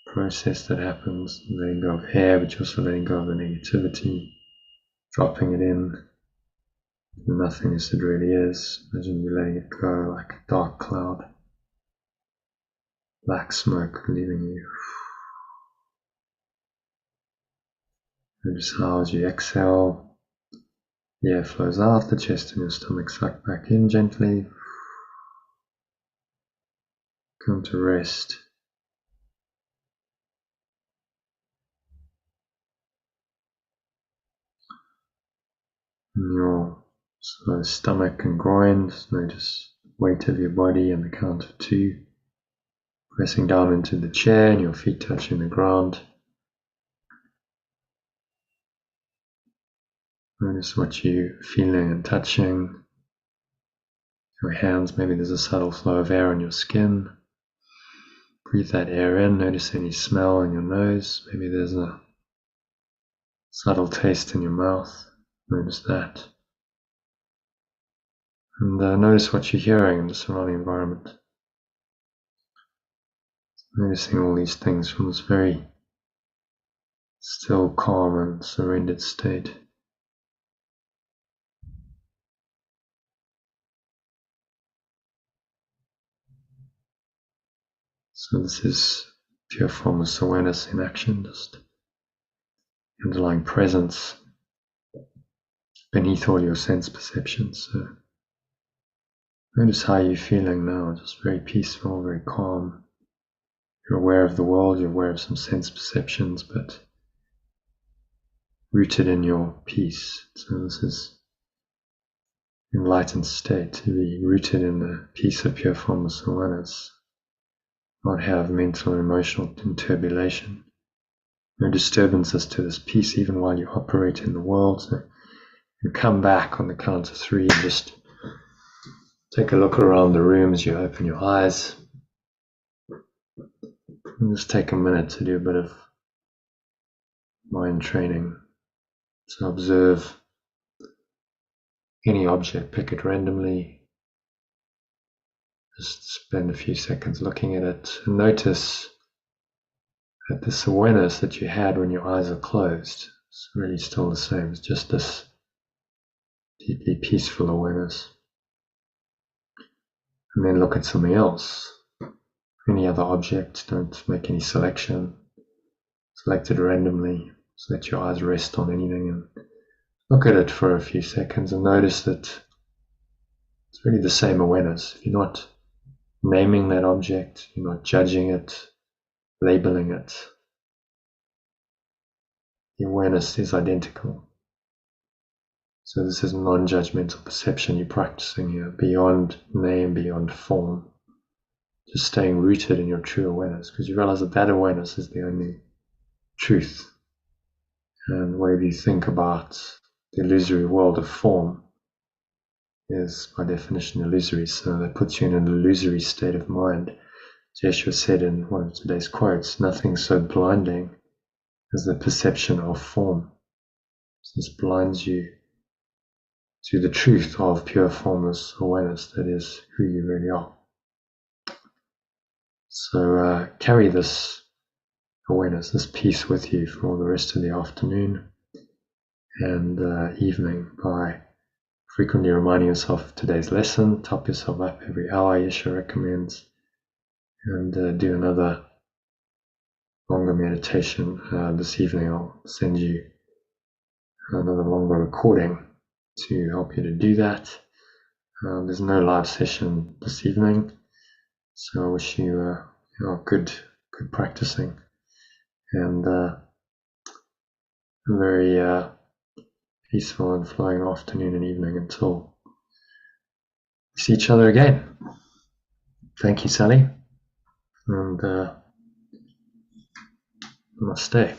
process that happens, letting go of air, but you're also letting go of the negativity, dropping it in, the nothingness it really is. Imagine you letting it go like a dark cloud, black smoke leaving you. Notice how as you exhale, the air flows out, the chest and your stomach suck back in gently. Come to rest. In your stomach and groin, just notice the weight of your body and the count of 2. Pressing down into the chair and your feet touching the ground. Notice what you're feeling and touching. Your hands, maybe there's a subtle flow of air on your skin. Breathe that air in, notice any smell in your nose. Maybe there's a subtle taste in your mouth. Notice that. And notice what you're hearing in the surrounding environment. Noticing all these things from this very still, calm and surrendered state. So this is pure formless awareness in action, just underlying presence beneath all your sense perceptions. So notice how you're feeling now, just very peaceful, very calm. You're aware of the world, you're aware of some sense perceptions, but rooted in your peace. So this is enlightened state, to be rooted in the peace of pure formless awareness, not have mental or emotional turbulation, no disturbances to this peace even while you operate in the world. So you come back on the count of 3 and just take a look around the room as you open your eyes. And just take a minute to do a bit of mind training. So observe any object, pick it randomly. Just spend a few seconds looking at it and notice that this awareness that you had when your eyes are closed is really still the same. It's just this deeply peaceful awareness. And then look at something else. Any other object, don't make any selection. Select it randomly. Just let your eyes rest on anything and look at it for a few seconds and notice that it's really the same awareness. If you're not naming that object, you're not judging it, labeling it, the awareness is identical. So this is non-judgmental perception you're practicing here, beyond name, beyond form. Just staying rooted in your true awareness, because you realize that that awareness is the only truth. And whatever you think about the illusory world of form is by definition illusory. So that puts you in an illusory state of mind. As Yeshua said in one of today's quotes, nothing so blinding as the perception of form. So this blinds you to the truth of pure formless awareness, that is who you really are. So carry this awareness, this peace with you for the rest of the afternoon and evening by frequently reminding yourself of today's lesson. Top yourself up every hour, Yeshua recommends, and do another longer meditation. This evening I'll send you another longer recording to help you to do that. There's no live session this evening, so I wish you good practicing and a very peaceful and flowing afternoon and evening until we see each other again. Thank you, Sally, and namaste.